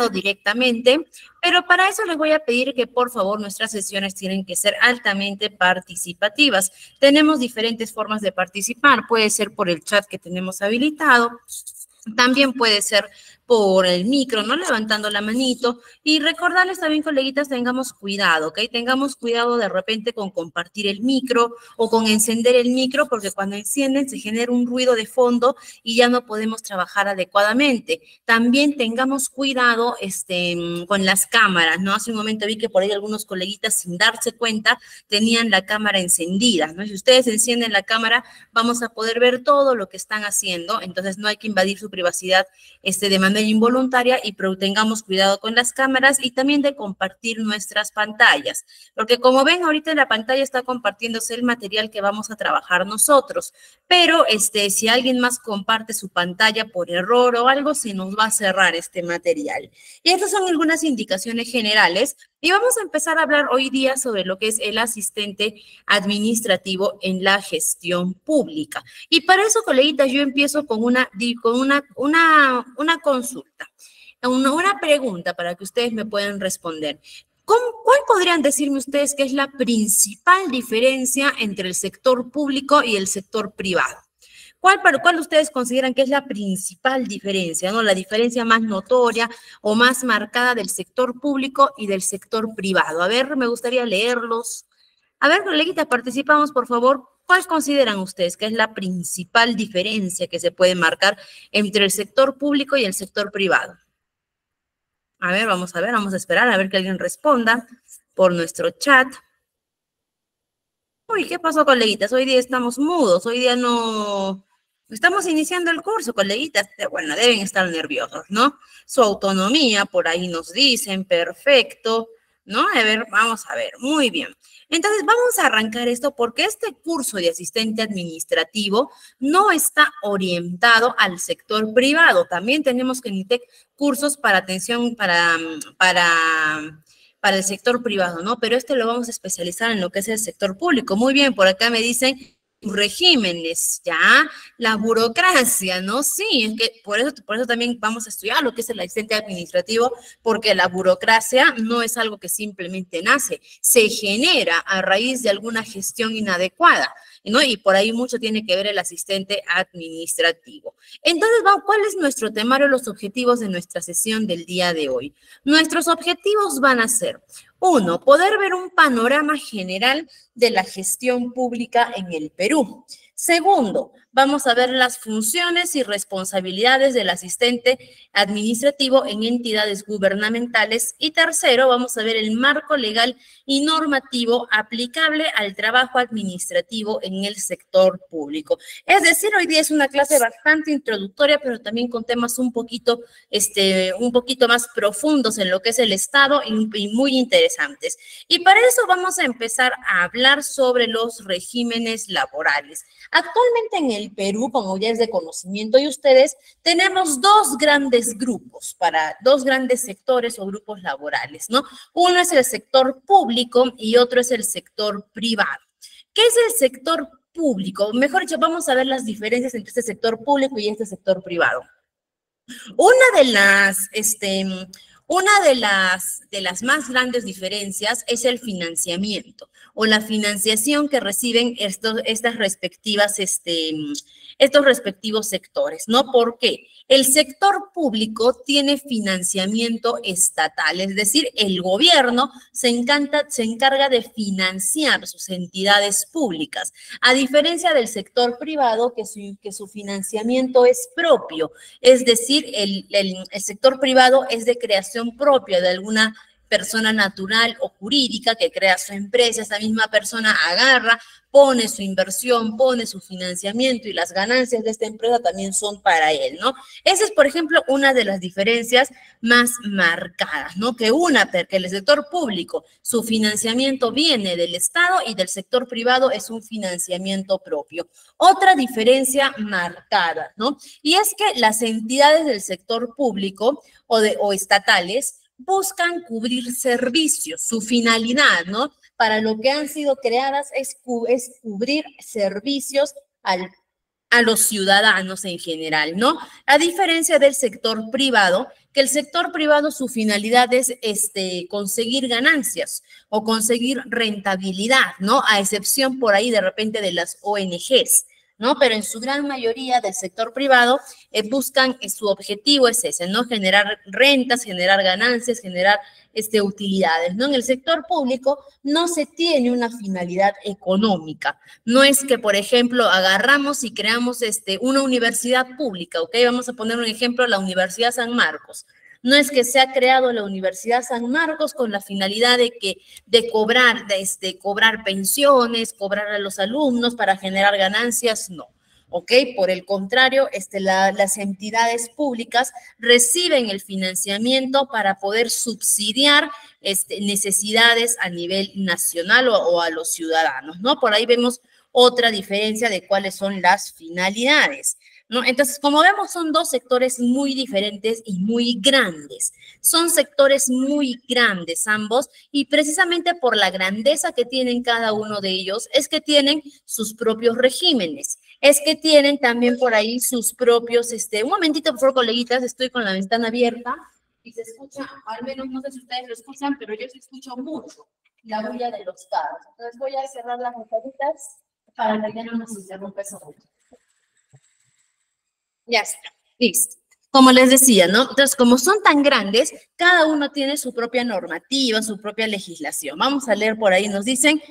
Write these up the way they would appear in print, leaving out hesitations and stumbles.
directamente, pero para eso les voy a pedir que por favor nuestras sesiones tienen que ser altamente participativas. Tenemos diferentes formas de participar, puede ser por el chat que tenemos habilitado, también puede ser por el micro, ¿no? Levantando la manito. Y recordarles también, coleguitas, tengamos cuidado, ¿ok? Tengamos cuidado de repente con compartir el micro o con encender el micro, porque cuando encienden se genera un ruido de fondo y ya no podemos trabajar adecuadamente. También tengamos cuidado con las cámaras, ¿no? Hace un momento vi que por ahí algunos coleguitas, sin darse cuenta, tenían la cámara encendida, ¿no? Si ustedes encienden la cámara, vamos a poder ver todo lo que están haciendo, entonces no hay que invadir su privacidad de manera involuntaria, y pero tengamos cuidado con las cámaras y también de compartir nuestras pantallas, porque como ven ahorita en la pantalla está compartiéndose el material que vamos a trabajar nosotros, pero si alguien más comparte su pantalla por error o algo, se nos va a cerrar este material. Y estas son algunas indicaciones generales y vamos a empezar a hablar hoy día sobre lo que es el asistente administrativo en la gestión pública. Y para eso, coleguitas, yo empiezo con una consulta, una pregunta para que ustedes me puedan responder. ¿Cuál podrían decirme ustedes que es la principal diferencia entre el sector público y el sector privado? ¿Cuál ustedes consideran que es la principal diferencia, ¿no? La diferencia más notoria o más marcada del sector público y del sector privado. A ver, me gustaría leerlos. A ver, coleguitas, participamos, por favor. ¿Cuál consideran ustedes que es la principal diferencia que se puede marcar entre el sector público y el sector privado? A ver, vamos a esperar a ver que alguien responda por nuestro chat. Uy, ¿qué pasó, coleguitas? Hoy día estamos mudos, hoy día no... Estamos iniciando el curso, coleguitas. Bueno, deben estar nerviosos, ¿no? Su autonomía, por ahí nos dicen, perfecto, ¿no? A ver, vamos a ver, muy bien. Entonces, vamos a arrancar esto porque este curso de asistente administrativo no está orientado al sector privado. También tenemos en ITEC cursos para atención, para el sector privado, ¿no? Pero lo vamos a especializar en lo que es el sector público. Muy bien, por acá me dicen regímenes, ya, la burocracia, ¿no? Sí, es que por eso también vamos a estudiar lo que es el asistente administrativo, porque la burocracia no es algo que simplemente nace, se genera a raíz de alguna gestión inadecuada, ¿no? Y por ahí mucho tiene que ver el asistente administrativo. Entonces, ¿cuál es nuestro temario, los objetivos de nuestra sesión del día de hoy? Nuestros objetivos van a ser: 1, poder ver un panorama general de la gestión pública en el Perú. Segundo, vamos a ver las funciones y responsabilidades del asistente administrativo en entidades gubernamentales. Y tercero, vamos a ver el marco legal y normativo aplicable al trabajo administrativo en el sector público. Es decir, hoy día es una clase bastante introductoria, pero también con temas un poquito más profundos en lo que es el Estado y muy interesantes. Y para eso vamos a empezar a hablar sobre los regímenes laborales. Actualmente en el Perú, como ya es de conocimiento de ustedes, tenemos dos grandes sectores o grupos laborales, ¿no? Uno es el sector público y otro es el sector privado. ¿Qué es el sector público? Mejor dicho, vamos a ver las diferencias entre este sector público y este sector privado. Una de las más grandes diferencias es el financiamiento o la financiación que reciben estos respectivos sectores, ¿no? ¿Por qué? El sector público tiene financiamiento estatal, es decir, el gobierno se encarga de financiar sus entidades públicas, a diferencia del sector privado que su financiamiento es propio, es decir, el sector privado es de creación propia de alguna persona natural o jurídica que crea su empresa. Esa misma persona agarra, pone su inversión, pone su financiamiento y las ganancias de esta empresa también son para él, ¿no? Esa es, por ejemplo, una de las diferencias más marcadas, ¿no? Que el sector público, su financiamiento viene del Estado y del sector privado es un financiamiento propio. Otra diferencia marcada, ¿no? Y es que las entidades del sector público o estatales buscan cubrir servicios, su finalidad, ¿no? Para lo que han sido creadas es cubrir servicios al a los ciudadanos en general, ¿no? A diferencia del sector privado, que el sector privado su finalidad es conseguir ganancias o conseguir rentabilidad, ¿no? A excepción por ahí de repente de las ONGs, ¿no? Pero en su gran mayoría del sector privado buscan, su objetivo es ese, ¿no? Generar rentas, generar ganancias, generar utilidades, ¿no? En el sector público no se tiene una finalidad económica. No es que, por ejemplo, agarramos y creamos una universidad pública, ¿ok? Vamos a poner un ejemplo, la Universidad San Marcos. No es que se ha creado la Universidad San Marcos con la finalidad de cobrar pensiones, cobrar a los alumnos para generar ganancias, no. ¿Ok? Por el contrario, las entidades públicas reciben el financiamiento para poder subsidiar necesidades a nivel nacional o a los ciudadanos, ¿no? Por ahí vemos otra diferencia de cuáles son las finalidades, ¿no? Entonces, como vemos, son dos sectores muy diferentes y muy grandes. Son sectores muy grandes ambos y precisamente por la grandeza que tienen cada uno de ellos es que tienen sus propios regímenes. Es que tienen también por ahí sus propios, un momentito, por favor, coleguitas, estoy con la ventana abierta y se escucha, al menos no sé si ustedes lo escuchan, pero yo sí escucho mucho la bulla de los carros. Entonces voy a cerrar las ventanitas para que no nos interrumpa eso. Ya está, listo. Como les decía, ¿no? Entonces, como son tan grandes, cada uno tiene su propia normativa, su propia legislación. Vamos a leer por ahí, nos dicen,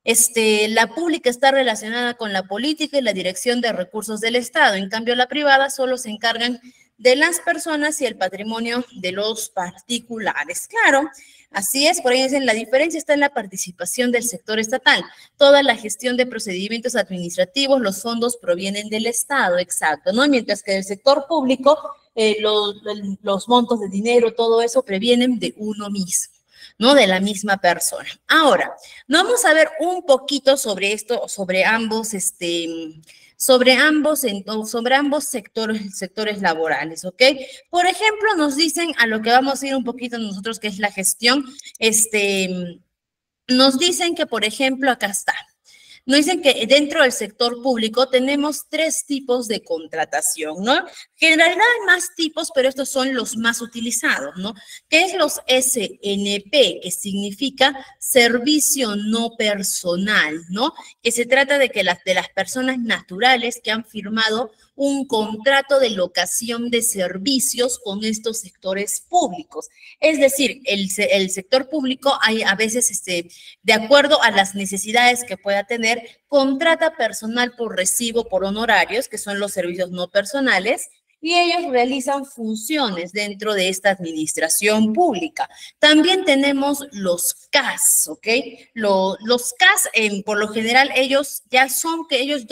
la pública está relacionada con la política y la dirección de recursos del Estado. En cambio, la privada solo se encargan de las personas y el patrimonio de los particulares. Claro, así es, por ahí dicen, la diferencia está en la participación del sector estatal. Toda la gestión de procedimientos administrativos, los fondos provienen del Estado, exacto, ¿no? Mientras que del sector público, los montos de dinero, todo eso previenen de uno mismo, ¿no? De la misma persona. Ahora, vamos a ver un poquito sobre esto, sobre ambos sectores laborales, ¿ok? Por ejemplo, nos dicen, a lo que vamos a ir un poquito nosotros, que es la gestión, nos dicen que, por ejemplo, acá está. Nos dicen que dentro del sector público tenemos 3 tipos de contratación, ¿no? En realidad hay más tipos, pero estos son los más utilizados, ¿no? Que es los SNP, que significa servicio no personal, ¿no? Que se trata de que de las personas naturales que han firmado un contrato de locación de servicios con estos sectores públicos. Es decir, el sector público hay a veces, de acuerdo a las necesidades que pueda tener, contrata personal por recibo, por honorarios, que son los servicios no personales, y ellos realizan funciones dentro de esta administración pública. También tenemos los CAS, ¿ok? Los CAS, por lo general, ellos ya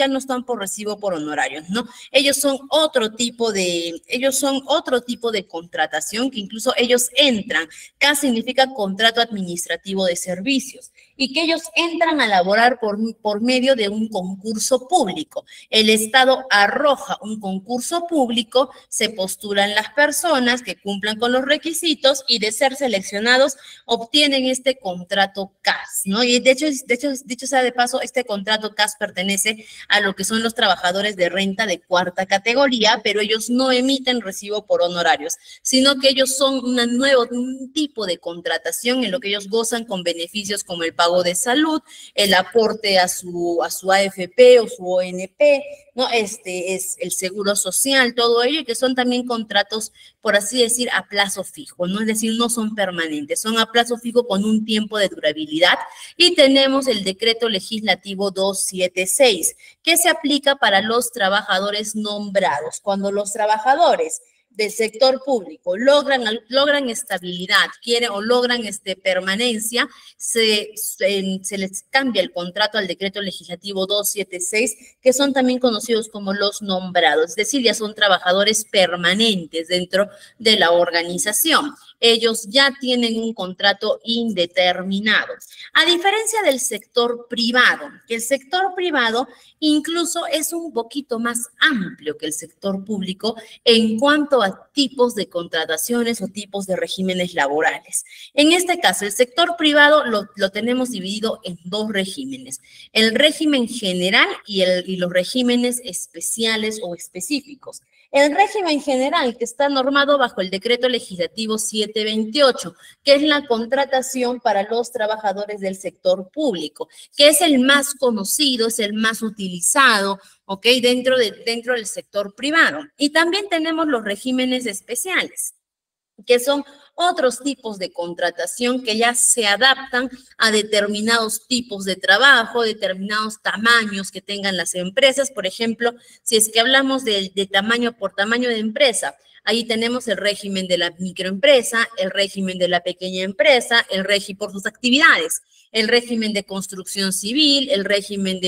no están por recibo, por honorarios, ¿no? Ellos son otro tipo de contratación que incluso ellos entran. CAS significa contrato administrativo de servicios y que ellos entran a laborar por medio de un concurso público. El Estado arroja un concurso público, se postulan las personas que cumplan con los requisitos y de ser seleccionados obtienen este contrato CAS, ¿no? Y dicho sea de paso, este contrato CAS pertenece a lo que son los trabajadores de renta de 4ª categoría, pero ellos no emiten recibo por honorarios, sino que ellos son un tipo de contratación en lo que ellos gozan con beneficios como el pago de salud, el aporte a su AFP o su ONP, ¿no? Es el seguro social, todo ello, y que son también contratos, por así decir, a plazo fijo, ¿no? Es decir, no son permanentes, son a plazo fijo con un tiempo de durabilidad. Y tenemos el decreto legislativo 276, que se aplica para los trabajadores nombrados. Cuando los trabajadores del sector público logran estabilidad, logran permanencia, se les cambia el contrato al decreto legislativo 276, que son también conocidos como los nombrados, es decir, ya son trabajadores permanentes dentro de la organización. ellos ya tienen un contrato indeterminado. A diferencia del sector privado, que el sector privado incluso es un poquito más amplio que el sector público en cuanto a tipos de contrataciones o tipos de regímenes laborales. En este caso, el sector privado lo tenemos dividido en dos regímenes, el régimen general y los regímenes especiales o específicos. El régimen general, que está normado bajo el Decreto Legislativo 728, que es la contratación para los trabajadores del sector público, que es el más conocido, es el más utilizado, ¿ok? Dentro del sector privado. Y también tenemos los regímenes especiales, que son otros tipos de contratación que ya se adaptan a determinados tipos de trabajo, determinados tamaños que tengan las empresas. Por ejemplo, si es que hablamos de tamaño por tamaño de empresa, ahí tenemos el régimen de la microempresa, el régimen de la pequeña empresa, el régimen por sus actividades, el régimen de construcción civil, el régimen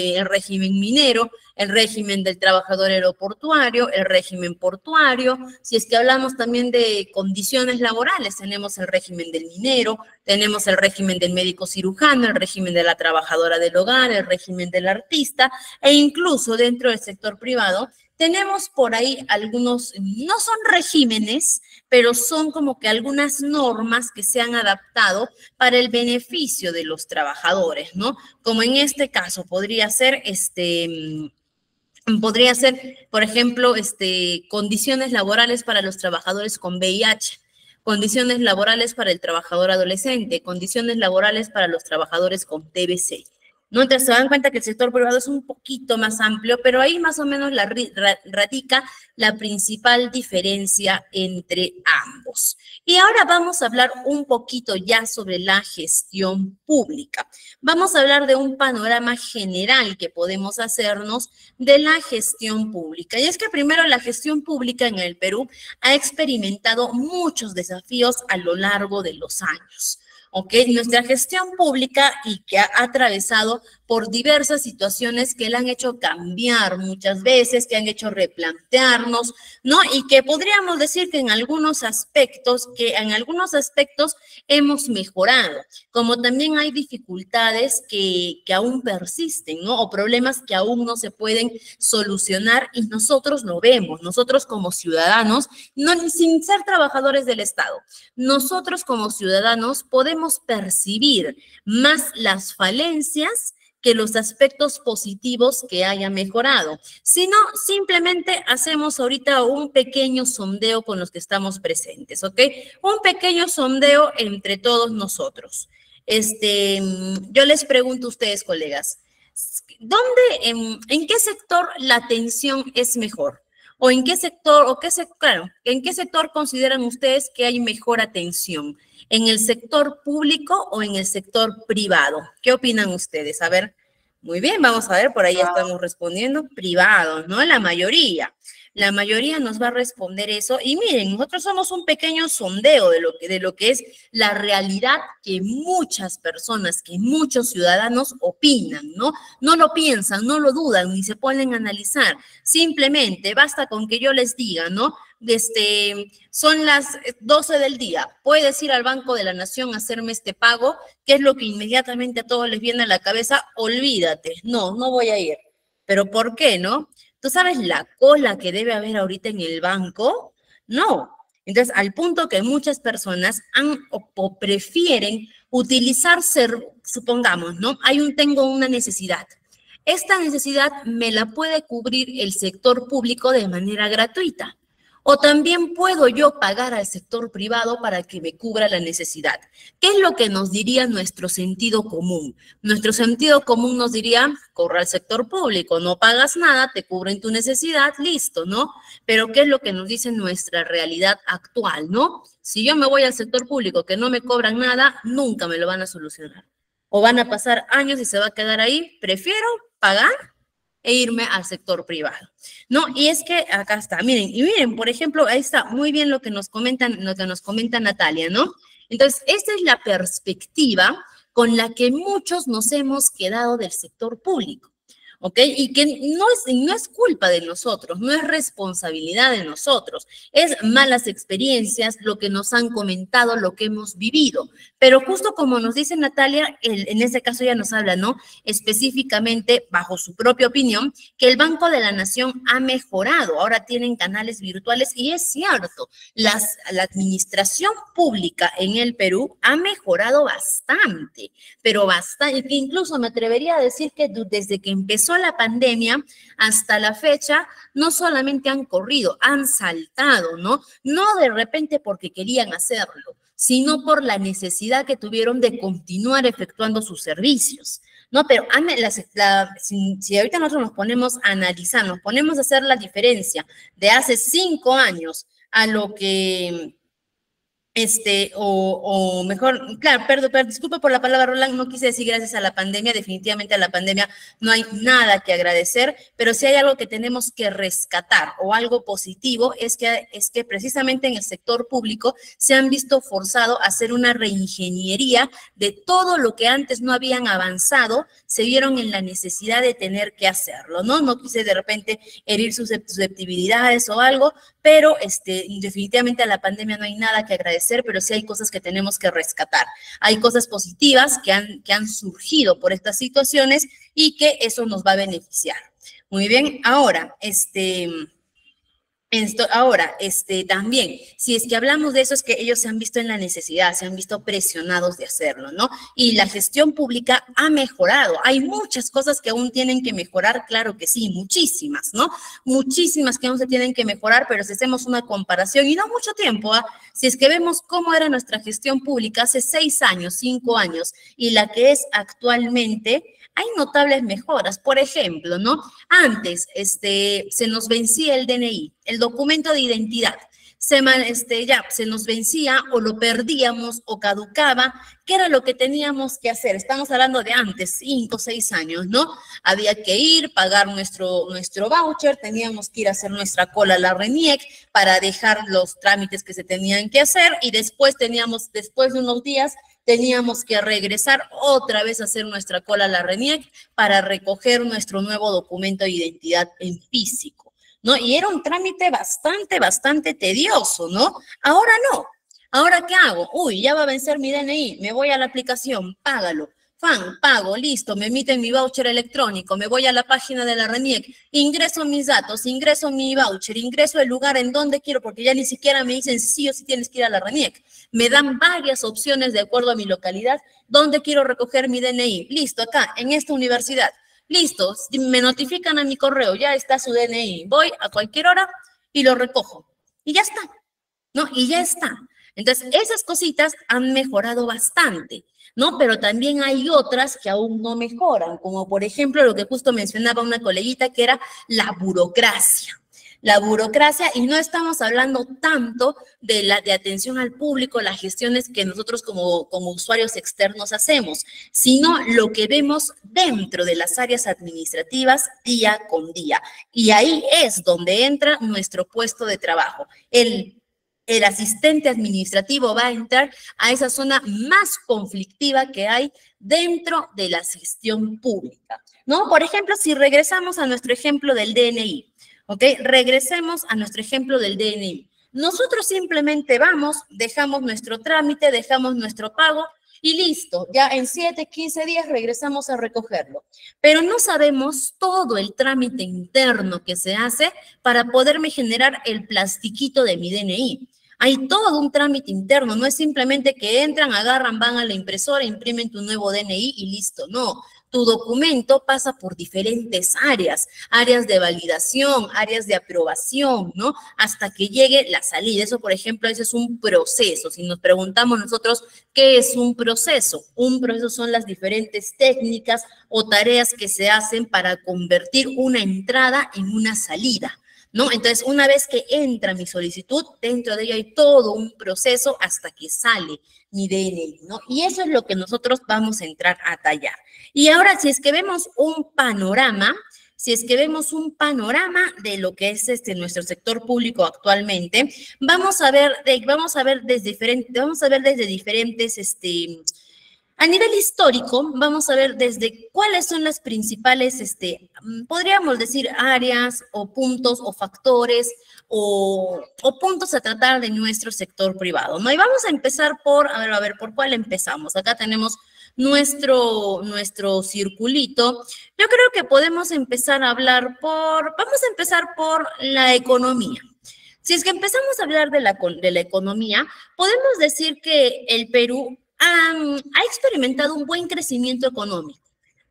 minero, el régimen del trabajador aeroportuario, el régimen portuario. Si es que hablamos también de condiciones laborales, tenemos el régimen del minero, tenemos el régimen del médico cirujano, el régimen de la trabajadora del hogar, el régimen del artista, e incluso dentro del sector privado tenemos por ahí algunos, no son regímenes, pero son como que algunas normas que se han adaptado para el beneficio de los trabajadores, ¿no? Como en este caso podría ser, por ejemplo, condiciones laborales para los trabajadores con VIH, condiciones laborales para el trabajador adolescente, condiciones laborales para los trabajadores con TBC. ¿No? Entonces se dan cuenta que el sector privado es un poquito más amplio, pero ahí más o menos radica la principal diferencia entre ambos. Y ahora vamos a hablar un poquito ya sobre la gestión pública. Vamos a hablar de un panorama general que podemos hacernos de la gestión pública. Y es que primero la gestión pública en el Perú ha experimentado muchos desafíos a lo largo de los años. ¿Ok? Nuestra gestión pública y que ha atravesado por diversas situaciones que la han hecho cambiar muchas veces, que han hecho replantearnos, ¿no? Y que podríamos decir que en algunos aspectos hemos mejorado, como también hay dificultades que aún persisten, ¿no? O problemas que aún no se pueden solucionar y nosotros lo vemos, nosotros como ciudadanos, no, sin ser trabajadores del Estado, nosotros como ciudadanos podemos percibir más las falencias que los aspectos positivos que haya mejorado. Si no, simplemente hacemos ahorita un pequeño sondeo con los que estamos presentes, ¿ok? Un pequeño sondeo entre todos nosotros. Yo les pregunto a ustedes, colegas, ¿en qué sector la atención es mejor? ¿O en qué sector, en qué sector consideran ustedes que hay mejor atención? ¿En el sector público o en el sector privado? ¿Qué opinan ustedes? A ver, muy bien, vamos a ver, por ahí estamos respondiendo, privado, ¿no? La mayoría nos va a responder eso. Y miren, nosotros somos un pequeño sondeo de lo que es la realidad que muchas personas, que muchos ciudadanos opinan, ¿no? No lo piensan, no lo dudan, ni se ponen a analizar. Simplemente basta con que yo les diga, ¿no? Son las 12 del día, ¿puedes ir al Banco de la Nación a hacerme este pago? ¿Qué es lo que inmediatamente a todos les viene a la cabeza? Olvídate, no voy a ir. ¿Pero por qué, no? ¿Tú sabes la cola que debe haber ahorita en el banco? No. Entonces, al punto que muchas personas o prefieren utilizar, supongamos, ¿no? Tengo una necesidad. Esta necesidad me la puede cubrir el sector público de manera gratuita. O también puedo yo pagar al sector privado para que me cubra la necesidad. ¿Qué es lo que nos diría nuestro sentido común? Nuestro sentido común nos diría, corre al sector público, no pagas nada, te cubren tu necesidad, listo, ¿no? Pero ¿qué es lo que nos dice nuestra realidad actual, no? Si yo me voy al sector público que no me cobran nada, nunca me lo van a solucionar. O van a pasar años y se va a quedar ahí, prefiero pagar e irme al sector privado, ¿no? Y es que acá está, miren, por ejemplo, ahí está muy bien lo que nos comenta Natalia, ¿no? Entonces, esta es la perspectiva con la que muchos nos hemos quedado del sector público. ¿ok? Y que no es culpa de nosotros, no es responsabilidad de nosotros, es malas experiencias, lo que nos han comentado, lo que hemos vivido. Pero justo como nos dice Natalia, en este caso ella nos habla, ¿no? Específicamente, bajo su propia opinión, que el Banco de la Nación ha mejorado, ahora tienen canales virtuales y es cierto, la administración pública en el Perú ha mejorado bastante, pero bastante, incluso me atrevería a decir que desde que empezó la pandemia hasta la fecha, no solamente han corrido, han saltado, ¿no? No de repente porque querían hacerlo, sino por la necesidad que tuvieron de continuar efectuando sus servicios. No, pero si ahorita nosotros nos ponemos a analizar, nos ponemos a hacer la diferencia de hace 5 años a lo que, o mejor, claro, perdón, disculpa por la palabra, Roland, no quise decir gracias a la pandemia, definitivamente a la pandemia no hay nada que agradecer, pero si hay algo que tenemos que rescatar o algo positivo es que precisamente en el sector público se han visto forzados a hacer una reingeniería de todo lo que antes no habían avanzado, se vieron en la necesidad de tener que hacerlo, ¿no? No quise de repente herir susceptibilidades o algo, pero definitivamente a la pandemia no hay nada que agradecer, pero sí hay cosas que tenemos que rescatar. Hay cosas positivas que han surgido por estas situaciones y que eso nos va a beneficiar. Muy bien, ahora, también, si es que hablamos de eso, es que ellos se han visto en la necesidad, se han visto presionados de hacerlo, ¿no? Y la gestión pública ha mejorado. Hay muchas cosas que aún tienen que mejorar, claro que sí, muchísimas, ¿no? Muchísimas que aún se tienen que mejorar, pero si hacemos una comparación, y no mucho tiempo, si es que vemos cómo era nuestra gestión pública hace 6 años, 5 años, y la que es actualmente, hay notables mejoras. Por ejemplo, ¿no? Antes se nos vencía el DNI, el documento de identidad. Se nos vencía o lo perdíamos o caducaba. ¿Qué era lo que teníamos que hacer? Estamos hablando de antes, 5 o 6 años, ¿no? Había que ir, pagar nuestro voucher, teníamos que ir a hacer nuestra cola a la RENIEC para dejar los trámites que se tenían que hacer y después de unos días, teníamos que regresar otra vez a hacer nuestra cola a la RENIEC para recoger nuestro nuevo documento de identidad en físico, ¿no? Y era un trámite bastante tedioso, ¿no? Ahora no. ¿Ahora qué hago? Uy, ya va a vencer mi DNI, me voy a la aplicación, págalo. Pago, listo, me emiten mi voucher electrónico, me voy a la página de la RENIEC, ingreso mis datos, ingreso mi voucher, ingreso el lugar en donde quiero, porque ya ni siquiera me dicen sí o sí tienes que ir a la RENIEC. Me dan varias opciones de acuerdo a mi localidad, donde quiero recoger mi DNI. Listo, acá, en esta universidad. Listo, me notifican a mi correo, ya está su DNI. Voy a cualquier hora y lo recojo. Y ya está, ¿no? Y ya está. Entonces, esas cositas han mejorado bastante, ¿no? Pero también hay otras que aún no mejoran, como por ejemplo lo que justo mencionaba una coleguita, que era la burocracia. La burocracia, y no estamos hablando tanto de atención al público, las gestiones que nosotros como usuarios externos hacemos, sino lo que vemos dentro de las áreas administrativas día con día. Y ahí es donde entra nuestro puesto de trabajo. El asistente administrativo va a entrar a esa zona más conflictiva que hay dentro de la gestión pública, ¿no? Por ejemplo, si regresamos a nuestro ejemplo del DNI, ¿ok? Regresemos a nuestro ejemplo del DNI. Nosotros simplemente vamos, dejamos nuestro trámite, dejamos nuestro pago y listo, ya en 7, 15 días regresamos a recogerlo. Pero no sabemos todo el trámite interno que se hace para poderme generar el plastiquito de mi DNI. Hay todo un trámite interno, no es simplemente que entran, agarran, van a la impresora, imprimen tu nuevo DNI y listo, no. Tu documento pasa por diferentes áreas de validación, áreas de aprobación, ¿no? Hasta que llegue la salida. Eso, por ejemplo, ese es un proceso. Si nos preguntamos nosotros, ¿qué es un proceso? Un proceso son las diferentes técnicas o tareas que se hacen para convertir una entrada en una salida, ¿no? Entonces, una vez que entra mi solicitud, dentro de ella hay todo un proceso hasta que sale mi DNI, ¿no? Y eso es lo que nosotros vamos a entrar a tallar. Y ahora, si es que vemos un panorama de lo que es nuestro sector público actualmente, vamos a ver desde diferentes A nivel histórico, vamos a ver desde cuáles son las principales, podríamos decir, áreas o puntos o factores o puntos a tratar de nuestro sector privado, ¿no? Y vamos a empezar por, a ver, ¿por cuál empezamos? Acá tenemos nuestro circulito. Yo creo que podemos empezar a hablar vamos a empezar por la economía. Si es que empezamos a hablar de la economía, podemos decir que el Perú ha experimentado un buen crecimiento económico,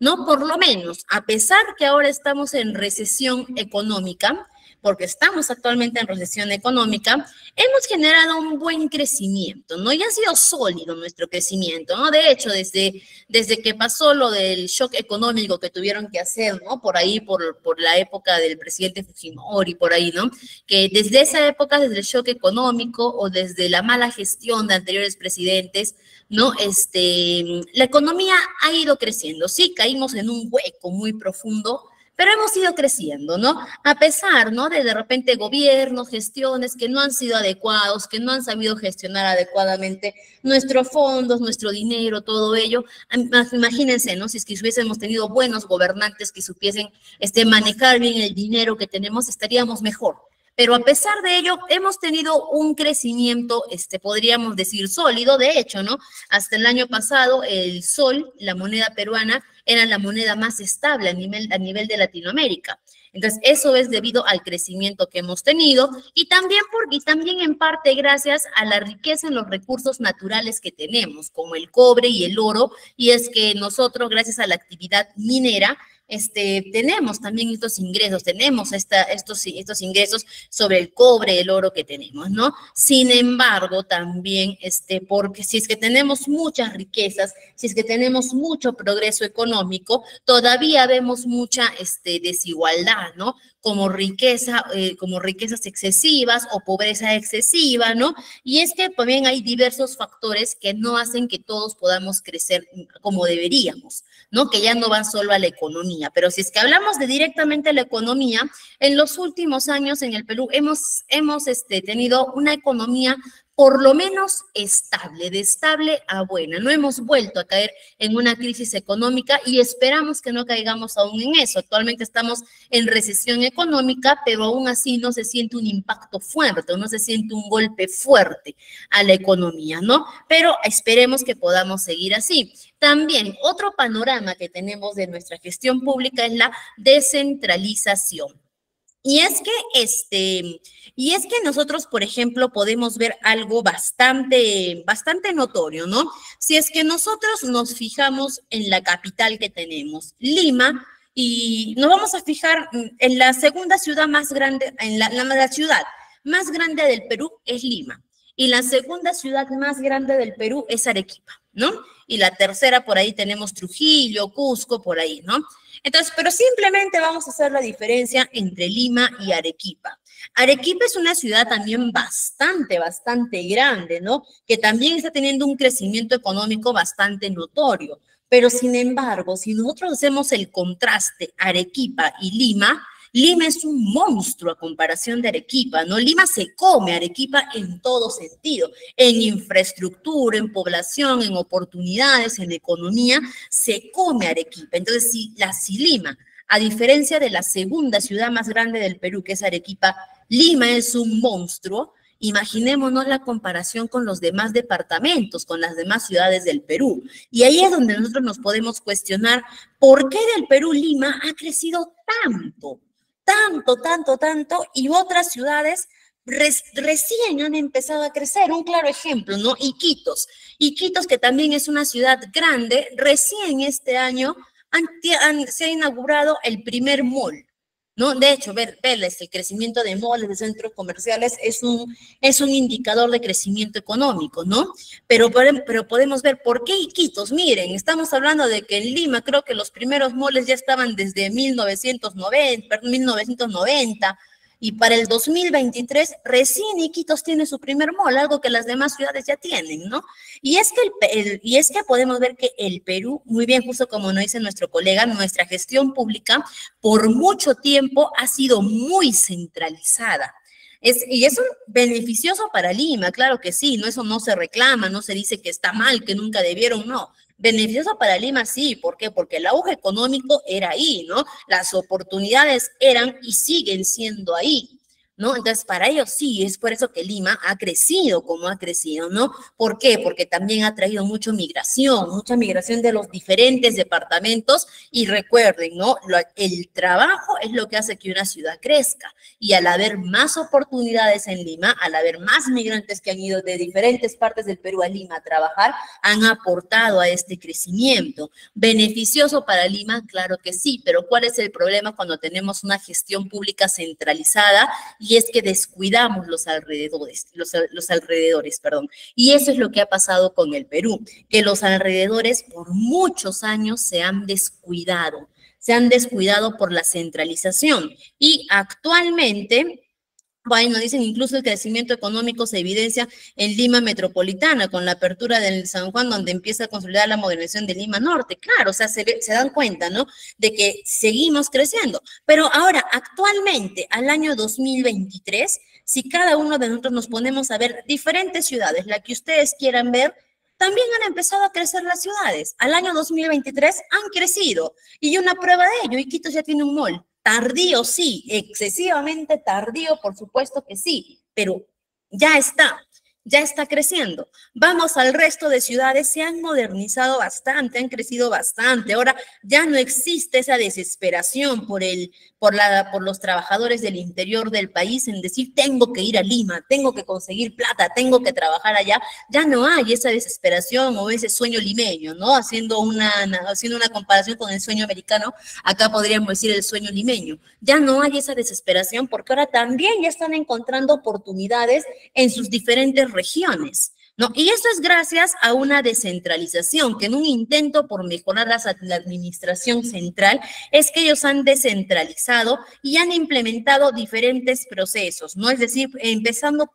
¿no? Por lo menos, a pesar que ahora estamos en recesión económica, porque estamos actualmente en recesión económica, hemos generado un buen crecimiento, ¿no? Y ha sido sólido nuestro crecimiento, ¿no? De hecho, desde que pasó lo del shock económico que tuvieron que hacer, ¿no? Por ahí, por la época del presidente Fujimori, por ahí, ¿no? Que desde esa época, desde el shock económico o desde la mala gestión de anteriores presidentes, ¿no? La economía ha ido creciendo. Sí, caímos en un hueco muy profundo, pero hemos ido creciendo, ¿no? A pesar, ¿no? De repente gobiernos, gestiones que no han sido adecuados, que no han sabido gestionar adecuadamente nuestros fondos, nuestro dinero, todo ello. Imagínense, ¿no? Si es que hubiésemos tenido buenos gobernantes que supiesen manejar bien el dinero que tenemos, estaríamos mejor. Pero a pesar de ello, hemos tenido un crecimiento, podríamos decir, sólido. De hecho, ¿no? Hasta el año pasado, el sol, la moneda peruana, era la moneda más estable a nivel de Latinoamérica. Entonces, eso es debido al crecimiento que hemos tenido y también en parte gracias a la riqueza en los recursos naturales que tenemos, como el cobre y el oro, y es que nosotros, gracias a la actividad minera, tenemos también estos ingresos, tenemos estos ingresos sobre el cobre, el oro que tenemos, ¿no? Sin embargo, también, porque si es que tenemos muchas riquezas, si es que tenemos mucho progreso económico, todavía vemos mucha desigualdad, ¿no? Como riquezas excesivas o pobreza excesiva, ¿no? Y es que también hay diversos factores que no hacen que todos podamos crecer como deberíamos, ¿no? Que ya no van solo a la economía. Pero si es que hablamos de directamente la economía, en los últimos años en el Perú hemos tenido una economía por lo menos estable, de estable a buena. No hemos vuelto a caer en una crisis económica y esperamos que no caigamos aún en eso. Actualmente estamos en recesión económica, pero aún así no se siente un impacto fuerte, no se siente un golpe fuerte a la economía, ¿no? Pero esperemos que podamos seguir así. También otro panorama que tenemos de nuestra gestión pública es la descentralización. Y es que nosotros, por ejemplo, podemos ver algo bastante notorio, ¿no? Si es que nosotros nos fijamos en la capital que tenemos, Lima, y nos vamos a fijar en la segunda ciudad más grande, la ciudad más grande del Perú es Lima, y la segunda ciudad más grande del Perú es Arequipa, ¿no? Y la tercera por ahí tenemos Trujillo, Cusco, por ahí, ¿no? Entonces, pero simplemente vamos a hacer la diferencia entre Lima y Arequipa. Arequipa es una ciudad también bastante grande, ¿no? Que también está teniendo un crecimiento económico bastante notorio. Pero sin embargo, si nosotros hacemos el contraste Arequipa y Lima, Lima es un monstruo a comparación de Arequipa, ¿no? Lima se come a Arequipa en todo sentido, en infraestructura, en población, en oportunidades, en economía, se come a Arequipa. Entonces, si Lima, a diferencia de la segunda ciudad más grande del Perú, que es Arequipa, Lima es un monstruo, imaginémonos la comparación con los demás departamentos, con las demás ciudades del Perú. Y ahí es donde nosotros nos podemos cuestionar por qué del Perú Lima ha crecido tanto, y otras ciudades recién han empezado a crecer. Un claro ejemplo, ¿no? Iquitos, que también es una ciudad grande, recién este año se ha inaugurado el primer mall, ¿no? De hecho, verles el crecimiento de malls, de centros comerciales, es un indicador de crecimiento económico, ¿no? Pero podemos ver por qué Iquitos. Miren, estamos hablando de que en Lima creo que los primeros malls ya estaban desde 1990, y para el 2023 recién Iquitos tiene su primer mall, algo que las demás ciudades ya tienen, ¿no? Y es que podemos ver que el Perú, muy bien, justo como nos dice nuestro colega, nuestra gestión pública por mucho tiempo ha sido muy centralizada. Y es beneficioso para Lima, claro que sí, ¿no? Eso no se reclama, no se dice que está mal, que nunca debieron, no. Beneficioso para Lima, sí. ¿Por qué? Porque el auge económico era ahí, ¿no? Las oportunidades eran y siguen siendo ahí, ¿no? Entonces, para ellos sí, es por eso que Lima ha crecido como ha crecido, ¿no? ¿Por qué? Porque también ha traído mucha migración de los diferentes departamentos y recuerden, ¿no? El trabajo es lo que hace que una ciudad crezca y al haber más oportunidades en Lima, al haber más migrantes que han ido de diferentes partes del Perú a Lima a trabajar, han aportado a este crecimiento. ¿Beneficioso para Lima? Claro que sí, pero ¿cuál es el problema cuando tenemos una gestión pública centralizada? Y es que descuidamos los alrededores, perdón. Y eso es lo que ha pasado con el Perú, que los alrededores por muchos años se han descuidado por la centralización. Y actualmente, bueno, dicen incluso el crecimiento económico se evidencia en Lima metropolitana, con la apertura del San Juan, donde empieza a consolidar la modernización de Lima Norte. Claro, o sea, se dan cuenta, ¿no? De que seguimos creciendo. Pero ahora, actualmente, al año 2023, si cada uno de nosotros nos ponemos a ver diferentes ciudades, la que ustedes quieran ver, también han empezado a crecer las ciudades. Al año 2023 han crecido. Y una prueba de ello, Iquitos ya tiene un mall. Tardío, sí, excesivamente tardío, por supuesto que sí, pero ya está creciendo. Vamos al resto de ciudades, se han modernizado bastante, han crecido bastante. Ahora ya no existe esa desesperación por los trabajadores del interior del país en decir, tengo que ir a Lima, tengo que conseguir plata, tengo que trabajar allá. Ya no hay esa desesperación o ese sueño limeño, ¿no? Haciendo una comparación con el sueño americano, acá podríamos decir el sueño limeño. Ya no hay esa desesperación porque ahora también ya están encontrando oportunidades en sus diferentes regiones, ¿no? Y eso es gracias a una descentralización, que en un intento por mejorar la administración central, es que ellos han descentralizado y han implementado diferentes procesos, ¿no? Es decir, empezando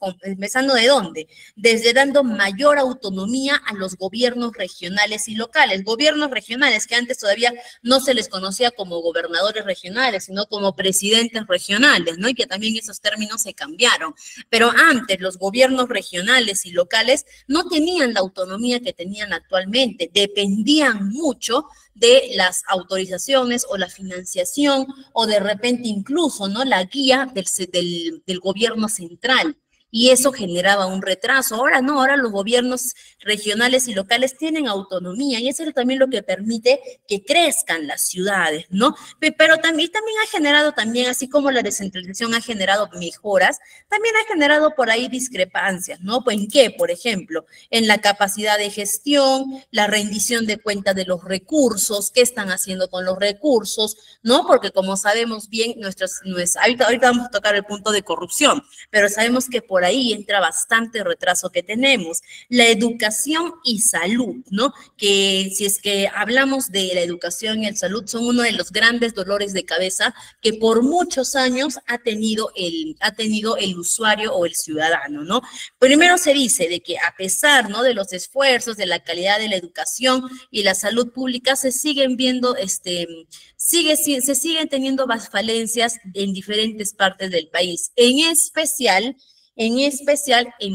¿de dónde? Desde dando mayor autonomía a los gobiernos regionales y locales. Gobiernos regionales que antes todavía no se les conocía como gobernadores regionales, sino como presidentes regionales, ¿no? Y que también esos términos se cambiaron. Pero antes los gobiernos regionales y locales no tenían la autonomía que tenían actualmente, dependían mucho de las autorizaciones o la financiación o de repente incluso, ¿no?, la guía del gobierno central. Y eso generaba un retraso. Ahora no, ahora los gobiernos regionales y locales tienen autonomía y eso es también lo que permite que crezcan las ciudades, ¿no? Pero también ha generado también, así como la descentralización ha generado mejoras, también ha generado por ahí discrepancias, ¿no? Pues ¿en qué? Por ejemplo, en la capacidad de gestión, la rendición de cuentas de los recursos, qué están haciendo con los recursos, ¿no? Porque como sabemos bien, ahorita vamos a tocar el punto de corrupción, pero sabemos que por ahí entra bastante retraso que tenemos. La educación y salud, ¿no? Que si es que hablamos de la educación y el salud, son uno de los grandes dolores de cabeza que por muchos años ha tenido el usuario o el ciudadano, ¿no? Primero se dice de que a pesar, ¿no?, de los esfuerzos, de la calidad de la educación y la salud pública, se siguen viendo, se siguen teniendo falencias en diferentes partes del país, en especial en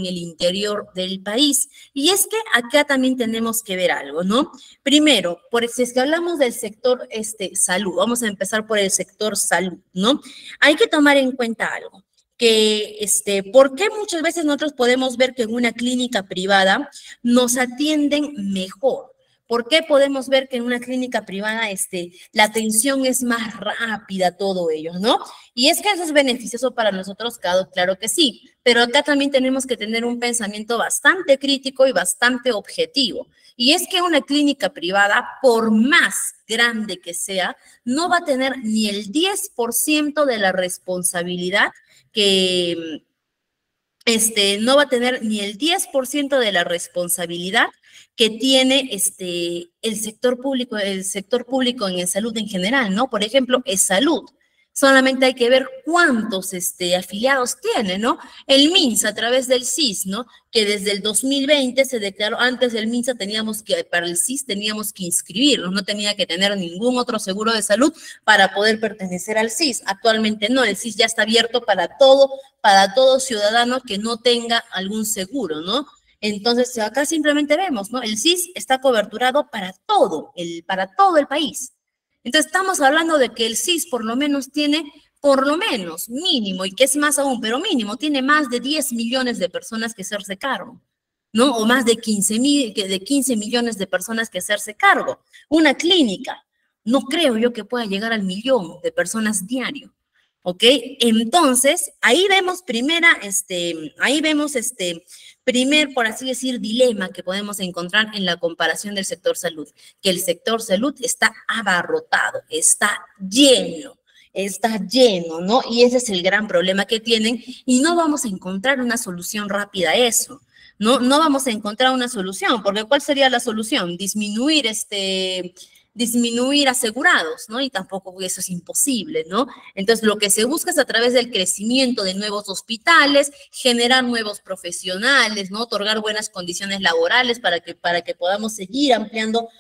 el interior del país. Y es que acá también tenemos que ver algo, ¿no? Primero, si es que hablamos del sector salud, vamos a empezar por el sector salud, ¿no? Hay que tomar en cuenta algo, que ¿por qué muchas veces nosotros podemos ver que en una clínica privada nos atienden mejor? ¿Por qué podemos ver que en una clínica privada la atención es más rápida, todo ello, ¿no? Y es que eso es beneficioso para nosotros, claro que sí, pero acá también tenemos que tener un pensamiento bastante crítico y bastante objetivo. Y es que una clínica privada, por más grande que sea, no va a tener ni el 10% de la responsabilidad que... no va a tener ni el 10% de la responsabilidad que tiene el sector público en el salud en general, ¿no? Por ejemplo, es salud. Solamente hay que ver cuántos afiliados tiene, ¿no? El MINSA a través del CIS, ¿no? Que desde el 2020 se declaró, antes del MINSA para el CIS teníamos que inscribirnos, no tenía que tener ningún otro seguro de salud para poder pertenecer al CIS. Actualmente no, el CIS ya está abierto para todo ciudadano que no tenga algún seguro, ¿no? Entonces, acá simplemente vemos, ¿no? El SIS está coberturado para todo el país. Entonces, estamos hablando de que el SIS por lo menos tiene, por lo menos, mínimo, y que es más aún, pero mínimo, tiene más de 10 millones de personas que hacerse cargo, ¿no? O más de 15 millones de personas que hacerse cargo. Una clínica, no creo yo que pueda llegar al millón de personas diario. ¿Ok? Entonces, ahí vemos primer, por así decir, dilema que podemos encontrar en la comparación del sector salud, que el sector salud está abarrotado, está lleno, ¿no? Y ese es el gran problema que tienen y no vamos a encontrar una solución rápida a eso. No vamos a encontrar una solución, porque ¿cuál sería la solución? Disminuir asegurados, ¿no? Y tampoco eso es imposible, ¿no? Entonces, lo que se busca es a través del crecimiento de nuevos hospitales, generar nuevos profesionales, ¿no? Otorgar buenas condiciones laborales para que podamos seguir ampliando,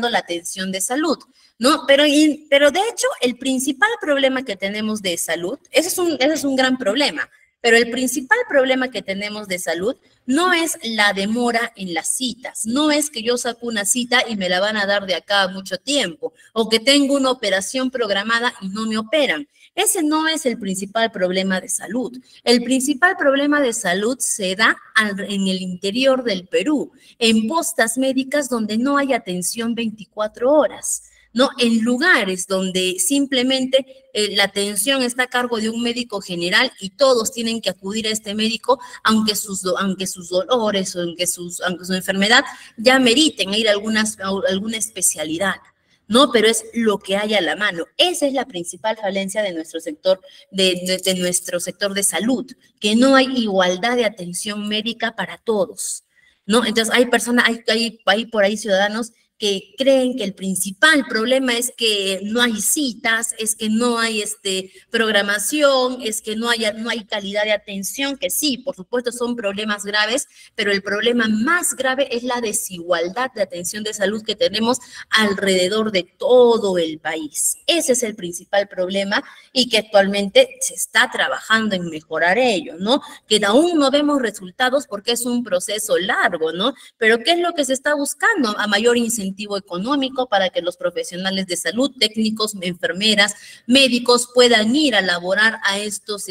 la atención de salud, ¿no? Pero de hecho, el principal problema que tenemos de salud, ese es un gran problema, pero el principal problema que tenemos de salud no es la demora en las citas, no es que yo saco una cita y me la van a dar de acá a mucho tiempo, o que tengo una operación programada y no me operan. Ese no es el principal problema de salud. El principal problema de salud se da en el interior del Perú, en postas médicas donde no hay atención 24 horas. ¿No? En lugares donde simplemente la atención está a cargo de un médico general y todos tienen que acudir a este médico, aunque sus dolores o aunque su enfermedad ya meriten ir a alguna especialidad, ¿no? Pero es lo que hay a la mano. Esa es la principal falencia de nuestro sector, de nuestro sector de salud, que no hay igualdad de atención médica para todos, ¿no? Entonces hay por ahí ciudadanos que creen que el principal problema es que no hay citas, es que no hay programación, es que no hay calidad de atención, que sí, por supuesto son problemas graves, pero el problema más grave es la desigualdad de atención de salud que tenemos alrededor de todo el país. Ese es el principal problema y que actualmente se está trabajando en mejorar ello, ¿no? Que aún no vemos resultados porque es un proceso largo, ¿no? Pero ¿qué es lo que se está buscando? A mayor incentivo económico para que los profesionales de salud, técnicos, enfermeras, médicos puedan ir a laborar a estos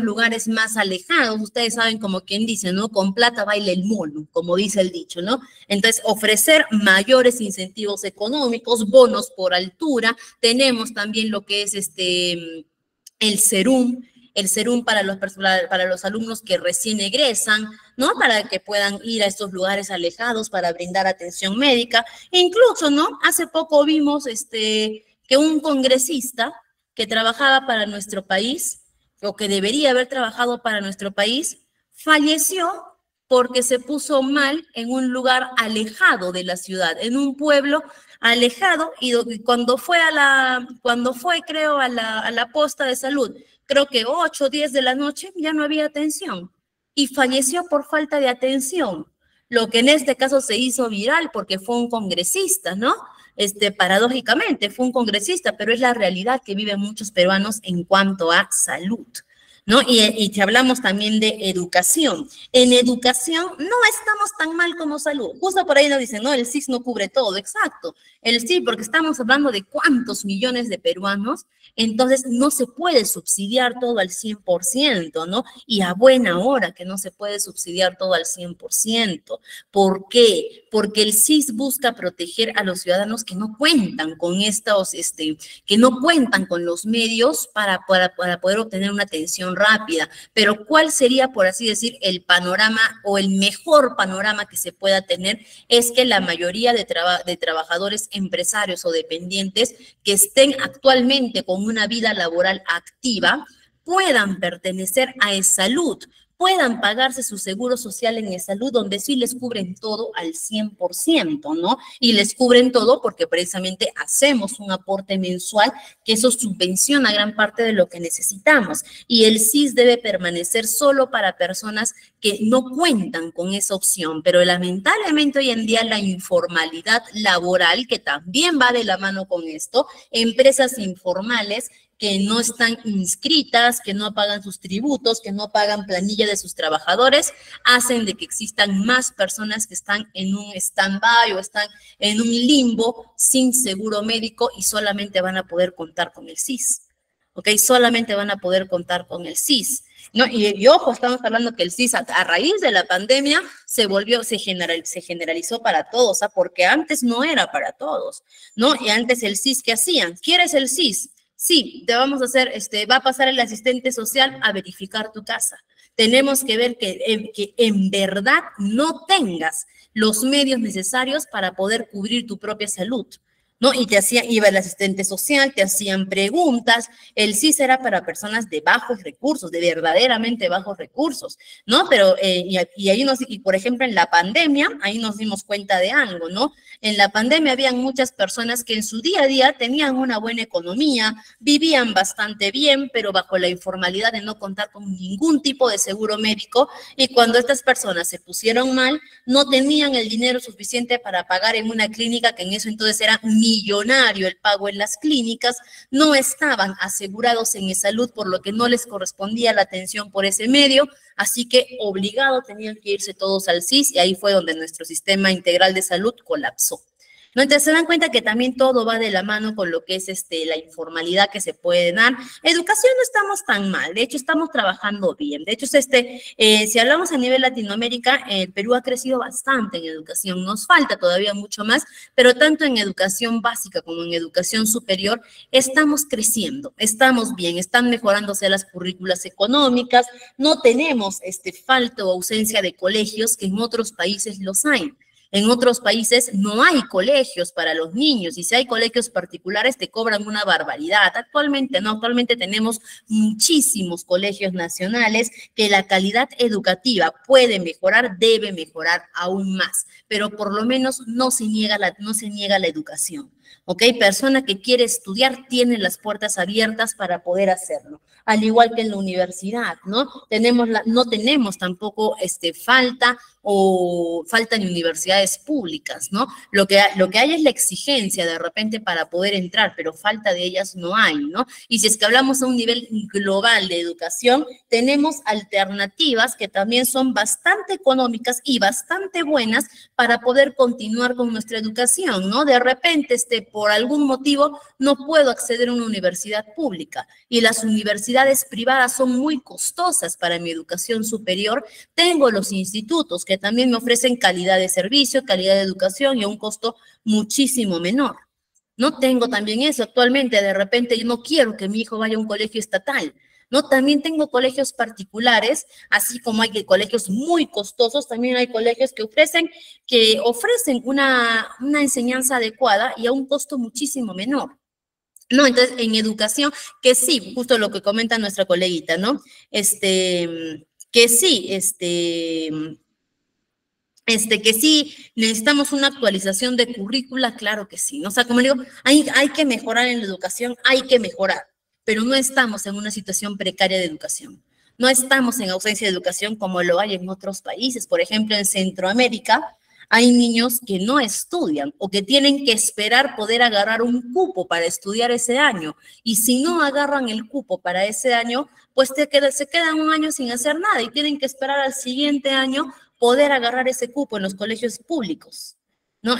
lugares más alejados. Ustedes saben, como quien dice, ¿no? Con plata baila el mono, como dice el dicho, ¿no? Entonces, ofrecer mayores incentivos económicos, bonos por altura. Tenemos también lo que es el serum para los alumnos que recién egresan, ¿no? Para que puedan ir a estos lugares alejados para brindar atención médica. E incluso, ¿no? Hace poco vimos que un congresista que trabajaba para nuestro país, o que debería haber trabajado para nuestro país, falleció porque se puso mal en un lugar alejado de la ciudad, en un pueblo alejado, y cuando fue, creo, a la posta de salud, creo que 8 o 10 de la noche, ya no había atención. Y falleció por falta de atención. Lo que en este caso se hizo viral porque fue un congresista, ¿no? Paradójicamente, fue un congresista, pero es la realidad que viven muchos peruanos en cuanto a salud, ¿no? Y si hablamos también de educación. En educación no estamos tan mal como salud. Justo por ahí nos dicen, no, el SIS no cubre todo. Exacto. El SIS, porque estamos hablando de cuántos millones de peruanos, entonces no se puede subsidiar todo al 100%, ¿no? Y a buena hora que no se puede subsidiar todo al 100%. ¿Por qué? Porque el SIS busca proteger a los ciudadanos que no cuentan con que no cuentan con los medios para poder obtener una atención rápida. Pero ¿cuál sería, por así decir, el panorama o el mejor panorama que se pueda tener? Es que la mayoría de trabajadores, empresarios o dependientes que estén actualmente con una vida laboral activa puedan pertenecer a E-Salud, puedan pagarse su seguro social en E-Salud, donde sí les cubren todo al 100%, ¿no? Y les cubren todo porque precisamente hacemos un aporte mensual que eso subvenciona gran parte de lo que necesitamos. Y el SIS debe permanecer solo para personas que no cuentan con esa opción, pero lamentablemente hoy en día la informalidad laboral, que también va de la mano con esto, empresas informales, que no están inscritas, que no pagan sus tributos, que no pagan planilla de sus trabajadores, hacen de que existan más personas que están en un stand-by o están en un limbo sin seguro médico y solamente van a poder contar con el SIS. ¿Ok? Solamente van a poder contar con el SIS. ¿No? Y ojo, estamos hablando que el SIS a raíz de la pandemia se generalizó para todos, ¿ah? Porque antes no era para todos, ¿no? Y antes el SIS, ¿qué hacían? ¿Quieres el SIS? Sí, te vamos a hacer, va a pasar el asistente social a verificar tu casa. Tenemos que ver que en verdad no tengas los medios necesarios para poder cubrir tu propia salud, ¿no? Y iba el asistente social, te hacían preguntas. El SIS era para personas de bajos recursos, de verdaderamente bajos recursos, ¿no? Pero, y por ejemplo, en la pandemia, ahí nos dimos cuenta de algo, ¿no? En la pandemia habían muchas personas que en su día a día tenían una buena economía, vivían bastante bien, pero bajo la informalidad de no contar con ningún tipo de seguro médico, y cuando estas personas se pusieron mal, no tenían el dinero suficiente para pagar en una clínica, que en eso entonces era millonario el pago en las clínicas, no estaban asegurados en salud, por lo que no les correspondía la atención por ese medio, así que obligado tenían que irse todos al SIS, y ahí fue donde nuestro sistema integral de salud colapsó. ¿No? Entonces se dan cuenta que también todo va de la mano con lo que es la informalidad que se puede dar. Educación no estamos tan mal, de hecho estamos trabajando bien. De hecho, si hablamos a nivel Latinoamérica, el Perú ha crecido bastante en educación, nos falta todavía mucho más, pero tanto en educación básica como en educación superior estamos creciendo, estamos bien, están mejorándose las currículas económicas, no tenemos falta o ausencia de colegios que en otros países los hay. En otros países no hay colegios para los niños, y si hay colegios particulares te cobran una barbaridad. Actualmente no, actualmente tenemos muchísimos colegios nacionales que la calidad educativa puede mejorar, debe mejorar aún más, pero por lo menos no se niega la educación. ¿Ok? Persona que quiere estudiar tiene las puertas abiertas para poder hacerlo. Al igual que en la universidad, ¿no? No tenemos tampoco falta en universidades públicas, ¿no? Lo que hay es la exigencia de repente para poder entrar, pero falta de ellas no hay, ¿no? Y si es que hablamos a un nivel global de educación, tenemos alternativas que también son bastante económicas y bastante buenas para poder continuar con nuestra educación, ¿no? De repente, por algún motivo, no puedo acceder a una universidad pública y las universidades privadas son muy costosas para mi educación superior. Tengo los institutos que también me ofrecen calidad de servicio, calidad de educación y a un costo muchísimo menor. No tengo también eso actualmente. De repente yo no quiero que mi hijo vaya a un colegio estatal, ¿no? También tengo colegios particulares, así como hay colegios muy costosos, también hay colegios que ofrecen una enseñanza adecuada y a un costo muchísimo menor. No, entonces en educación, que sí, justo lo que comenta nuestra coleguita, ¿no? Que sí, que sí necesitamos una actualización de currícula, claro que sí, ¿no? O sea, como digo, hay que mejorar en la educación, hay que mejorar, pero no estamos en una situación precaria de educación. No estamos en ausencia de educación como lo hay en otros países. Por ejemplo, en Centroamérica hay niños que no estudian o que tienen que esperar poder agarrar un cupo para estudiar ese año. Y si no agarran el cupo para ese año, pues se quedan un año sin hacer nada y tienen que esperar al siguiente año poder agarrar ese cupo en los colegios públicos, ¿no?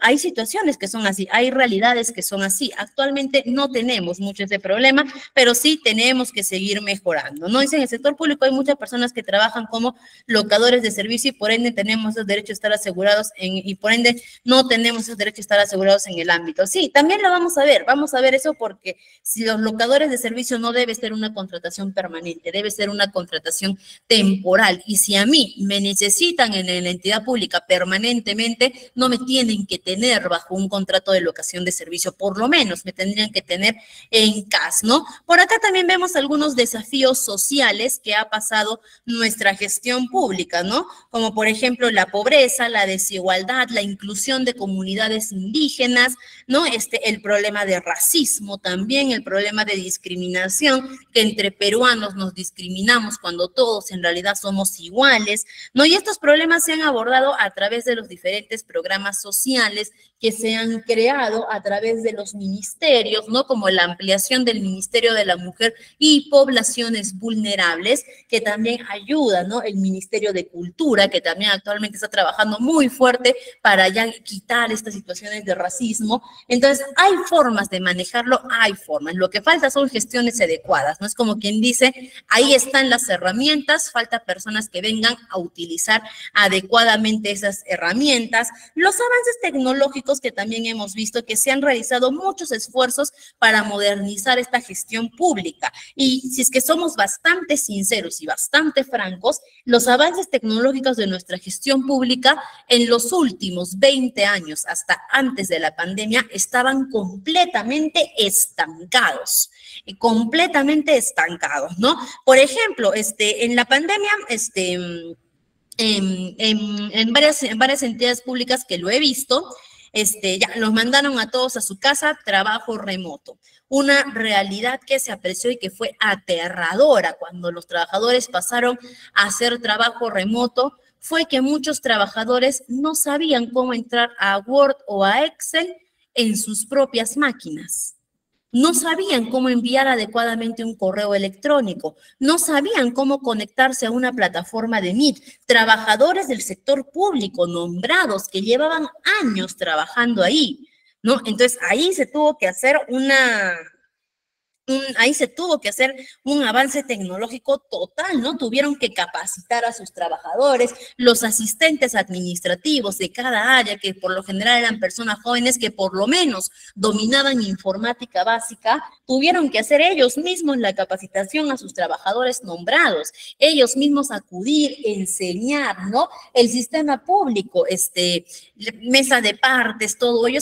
Hay situaciones que son así, hay realidades que son así. Actualmente no tenemos mucho ese problema, pero sí tenemos que seguir mejorando, ¿no? En el sector público hay muchas personas que trabajan como locadores de servicio y por ende tenemos el derecho a estar asegurados y por ende no tenemos el derecho a estar asegurados en el ámbito. Sí, también lo vamos a ver eso porque si los locadores de servicio no debe ser una contratación permanente, debe ser una contratación temporal, y si a mí me necesitan en la entidad pública permanentemente, no me tienen que tener bajo un contrato de locación de servicio, por lo menos me tendrían que tener en CAS, ¿no? Por acá también vemos algunos desafíos sociales que ha pasado nuestra gestión pública, ¿no? Como por ejemplo la pobreza, la desigualdad, la inclusión de comunidades indígenas, ¿no? El problema de racismo también, el problema de discriminación, que entre peruanos nos discriminamos cuando todos en realidad somos iguales, ¿no? Y estos problemas se han abordado a través de los diferentes programas programas sociales que se han creado a través de los ministerios, ¿no? Como la ampliación del Ministerio de la Mujer y Poblaciones Vulnerables, que también ayuda, ¿no? El Ministerio de Cultura, que también actualmente está trabajando muy fuerte para ya quitar estas situaciones de racismo. Entonces, hay formas de manejarlo, hay formas. Lo que falta son gestiones adecuadas, ¿no? Es como quien dice, ahí están las herramientas, falta personas que vengan a utilizar adecuadamente esas herramientas. Los avances tecnológicos que también hemos visto que se han realizado muchos esfuerzos para modernizar esta gestión pública. Y si es que somos bastante sinceros y bastante francos, los avances tecnológicos de nuestra gestión pública en los últimos 20 años, hasta antes de la pandemia, estaban completamente estancados, ¿no? Por ejemplo, en la pandemia, en varias entidades públicas que lo he visto, ya los mandaron a todos a su casa, trabajo remoto. Una realidad que se apreció y que fue aterradora cuando los trabajadores pasaron a hacer trabajo remoto, fue que muchos trabajadores no sabían cómo entrar a Word o a Excel en sus propias máquinas. No sabían cómo enviar adecuadamente un correo electrónico, no sabían cómo conectarse a una plataforma de Meet. Trabajadores del sector público nombrados que llevaban años trabajando ahí, ¿no? Entonces ahí se tuvo que hacer un avance tecnológico total, ¿no? Tuvieron que capacitar a sus trabajadores, los asistentes administrativos de cada área, que por lo general eran personas jóvenes que por lo menos dominaban informática básica, tuvieron que hacer ellos mismos la capacitación a sus trabajadores nombrados, ellos mismos acudir, enseñar, ¿no? El sistema público, mesa de partes, todo ello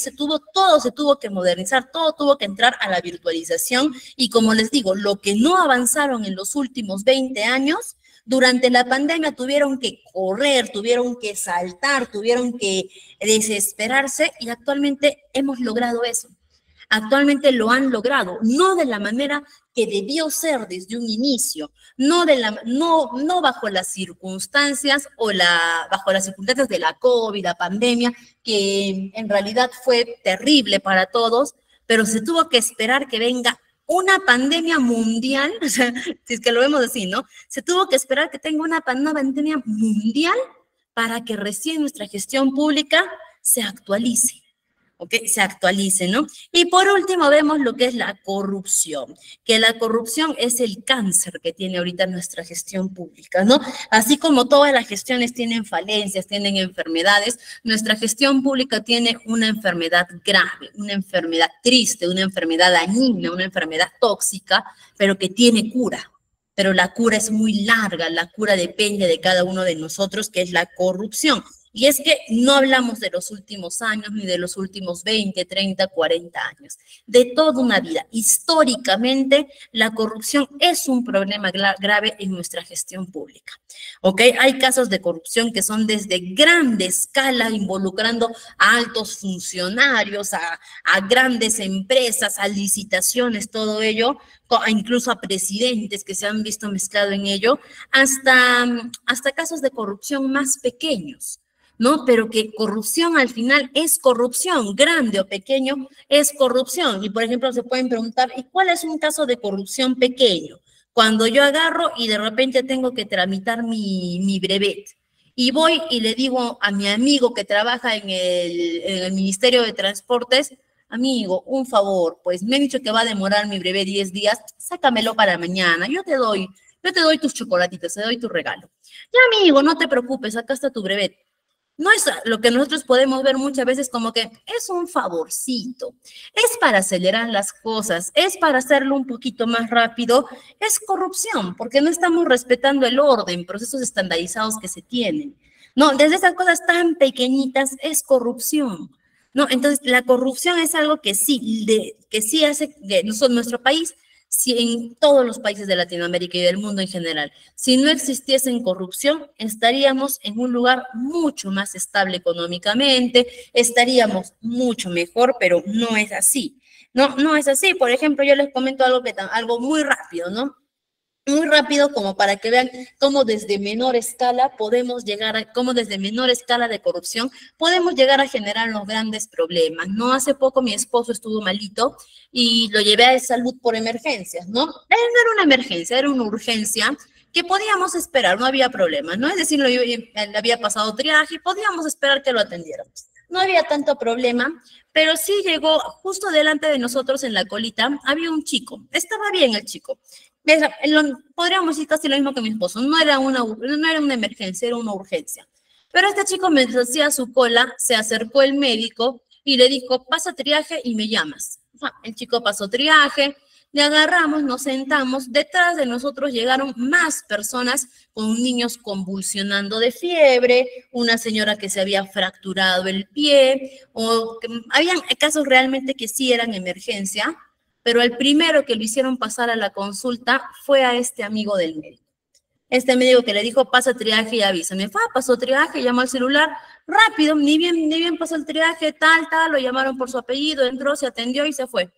todo se tuvo que modernizar, todo tuvo que entrar a la virtualización. Y como les digo, lo que no avanzaron en los últimos 20 años, durante la pandemia tuvieron que correr, tuvieron que saltar, tuvieron que desesperarse y actualmente hemos logrado eso. Actualmente lo han logrado, no de la manera que debió ser desde un inicio, no bajo las circunstancias bajo las circunstancias de la COVID, la pandemia, que en realidad fue terrible para todos, pero se tuvo que esperar que venga una pandemia mundial, o sea, si es que lo vemos así, ¿no? Se tuvo que esperar que tenga una pandemia mundial para que recién nuestra gestión pública se actualice. ¿Ok? Se actualice, ¿no? Y por último vemos lo que es la corrupción, que la corrupción es el cáncer que tiene ahorita nuestra gestión pública, ¿no? Así como todas las gestiones tienen falencias, tienen enfermedades, nuestra gestión pública tiene una enfermedad grave, una enfermedad triste, una enfermedad dañina, una enfermedad tóxica, pero que tiene cura. Pero la cura es muy larga, la cura depende de cada uno de nosotros, que es la corrupción. Y es que no hablamos de los últimos años, ni de los últimos 20, 30, 40 años, de toda una vida. Históricamente, la corrupción es un problema grave en nuestra gestión pública. ¿Ok? Hay casos de corrupción que son desde grande escala, involucrando a altos funcionarios, a grandes empresas, a licitaciones, todo ello, incluso a presidentes que se han visto mezclado en ello, hasta casos de corrupción más pequeños, ¿no? Pero que corrupción al final es corrupción, grande o pequeño, es corrupción. Y, por ejemplo, se pueden preguntar, ¿y cuál es un caso de corrupción pequeño? Cuando yo agarro y de repente tengo que tramitar mi brevet, y voy y le digo a mi amigo que trabaja en el Ministerio de Transportes, amigo, un favor, pues me han dicho que va a demorar mi brevet 10 días, sácamelo para mañana, yo te doy tus chocolatitos, te doy tu regalo. Ya, amigo, no te preocupes, acá está tu brevet. No es lo que nosotros podemos ver muchas veces como que es un favorcito, es para acelerar las cosas, es para hacerlo un poquito más rápido, es corrupción, porque no estamos respetando el orden, procesos estandarizados que se tienen. No, desde esas cosas tan pequeñitas es corrupción. No, entonces la corrupción es algo que sí hace que nuestro país, si en todos los países de Latinoamérica y del mundo en general, si no existiese corrupción, estaríamos en un lugar mucho más estable económicamente, estaríamos mucho mejor, pero no es así. No es así. Por ejemplo, yo les comento algo muy rápido, ¿no? muy rápido como para que vean cómo desde menor escala podemos llegar a, cómo desde menor escala de corrupción podemos llegar a generar los grandes problemas, ¿no? Hace poco mi esposo estuvo malito y lo llevé a salud por emergencias, ¿no? No era una emergencia, era una urgencia que podíamos esperar, no había problema, ¿no? Es decir, le había pasado triaje y podíamos esperar que lo atendiéramos. No había tanto problema, pero sí llegó justo delante de nosotros en la colita, había un chico, estaba bien el chico. Podríamos decir casi lo mismo que mi esposo, no era una emergencia, era una urgencia. Pero este chico, mientras hacía su cola, se acercó el médico y le dijo, pasa triaje y me llamas. El chico pasó triaje, le agarramos, nos sentamos, detrás de nosotros llegaron más personas con niños convulsionando de fiebre, una señora que se había fracturado el pie, o que habían casos realmente que sí eran emergencia, pero el primero que lo hicieron pasar a la consulta fue a este amigo del médico. Este médico que le dijo, pasa triaje y avísame. Pasó triaje, llamó al celular, rápido, ni bien pasó el triaje, tal, lo llamaron por su apellido, entró, se atendió y se fue,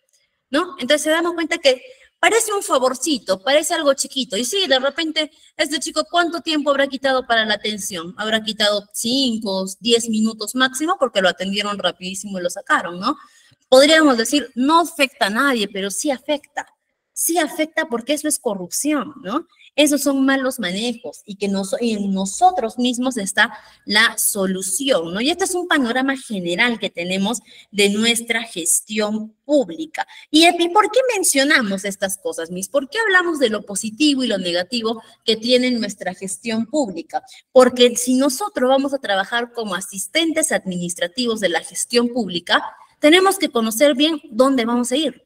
¿no? Entonces se damos cuenta que parece un favorcito, parece algo chiquito. Y sí, de repente, este chico, ¿cuánto tiempo habrá quitado para la atención? Habrá quitado 5, 10 minutos máximo porque lo atendieron rapidísimo y lo sacaron, ¿no? Podríamos decir, no afecta a nadie, pero sí afecta. Sí afecta porque eso es corrupción, ¿no? Esos son malos manejos y que en nosotros mismos está la solución, ¿no? Y este es un panorama general que tenemos de nuestra gestión pública. ¿Y por qué mencionamos estas cosas, Miss? ¿Por qué hablamos de lo positivo y lo negativo que tiene nuestra gestión pública? Porque si nosotros vamos a trabajar como asistentes administrativos de la gestión pública, tenemos que conocer bien dónde vamos a ir.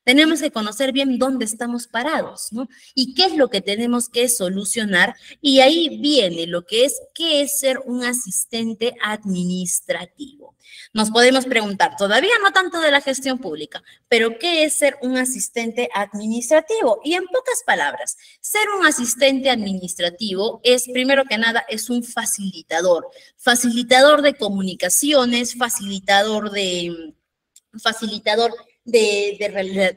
Tenemos que conocer bien dónde estamos parados, ¿no? Y qué es lo que tenemos que solucionar. Y ahí viene lo que es, ¿qué es ser un asistente administrativo? Nos podemos preguntar, todavía no tanto de la gestión pública, pero ¿qué es ser un asistente administrativo? Y en pocas palabras, ser un asistente administrativo es, primero que nada, es un facilitador de comunicaciones, facilitador de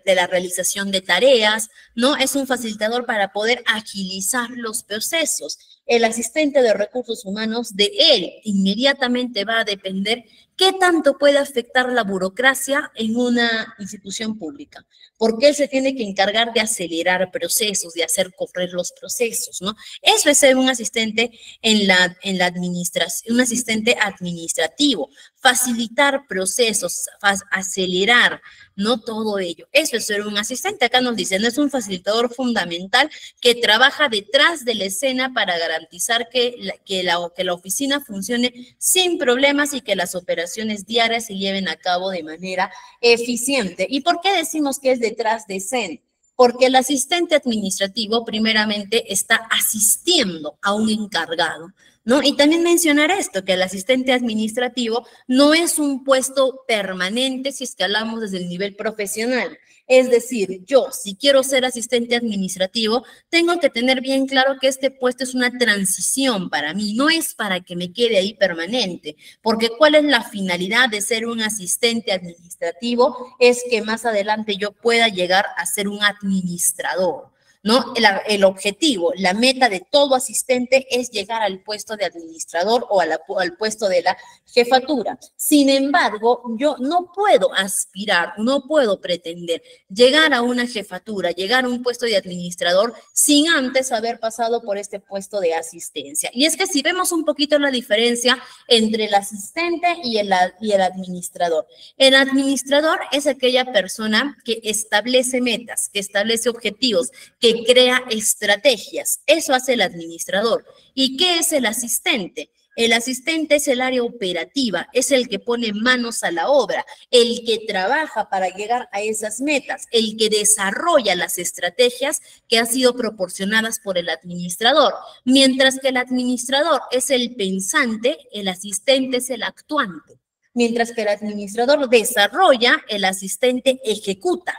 la realización de tareas, ¿no? Es un facilitador para poder agilizar los procesos. El asistente de recursos humanos, de él inmediatamente va a depender qué tanto puede afectar la burocracia en una institución pública, porque él se tiene que encargar de acelerar procesos, de hacer correr los procesos, ¿no? Eso es ser un asistente en la administración, un asistente administrativo, facilitar procesos, acelerar, no todo ello. Eso es ser un asistente. Acá nos dicen, es un facilitador fundamental que trabaja detrás de la escena para garantizar que la oficina funcione sin problemas y que las operaciones diarias se lleven a cabo de manera eficiente. ¿Y por qué decimos que es detrás de escena? Porque el asistente administrativo primeramente está asistiendo a un encargado, ¿no? Y también mencionar esto, que el asistente administrativo no es un puesto permanente si es que hablamos desde el nivel profesional. Es decir, yo, si quiero ser asistente administrativo, tengo que tener bien claro que este puesto es una transición para mí, no es para que me quede ahí permanente, porque ¿cuál es la finalidad de ser un asistente administrativo? Es que más adelante yo pueda llegar a ser un administrador, ¿no? El objetivo, la meta de todo asistente es llegar al puesto de administrador o al puesto de la jefatura. Sin embargo, yo no puedo aspirar, no puedo pretender llegar a una jefatura, llegar a un puesto de administrador sin antes haber pasado por este puesto de asistencia. Y es que si vemos un poquito la diferencia entre el asistente y el administrador. El administrador es aquella persona que establece metas, que establece objetivos, que crea estrategias. Eso hace el administrador. ¿Y qué es el asistente? El asistente es el área operativa, es el que pone manos a la obra, el que trabaja para llegar a esas metas, el que desarrolla las estrategias que han sido proporcionadas por el administrador. Mientras que el administrador es el pensante, el asistente es el actuante. Mientras que el administrador desarrolla, el asistente ejecuta.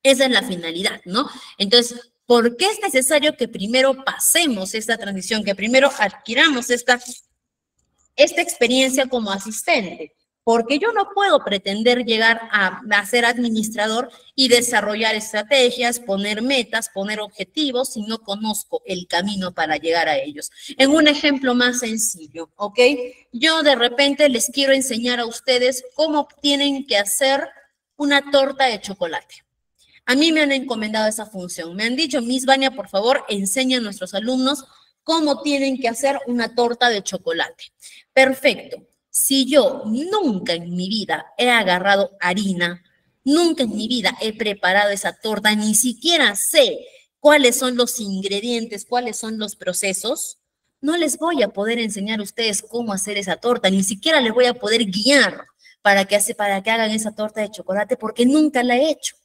Esa es la finalidad, ¿no? Entonces, ¿por qué es necesario que primero pasemos esta transición, que primero adquiramos esta experiencia como asistente? porque yo no puedo pretender llegar a ser administrador y desarrollar estrategias, poner metas, poner objetivos si no conozco el camino para llegar a ellos. En un ejemplo más sencillo, ¿ok? Yo de repente les quiero enseñar a ustedes cómo tienen que hacer una torta de chocolate. A mí me han encomendado esa función. Me han dicho, Miss Vania, por favor, enseña a nuestros alumnos cómo tienen que hacer una torta de chocolate. Perfecto. Si yo nunca en mi vida he agarrado harina, nunca en mi vida he preparado esa torta, ni siquiera sé cuáles son los ingredientes, cuáles son los procesos, no les voy a poder enseñar a ustedes cómo hacer esa torta, ni siquiera les voy a poder guiar para que hagan esa torta de chocolate porque nunca la he hecho.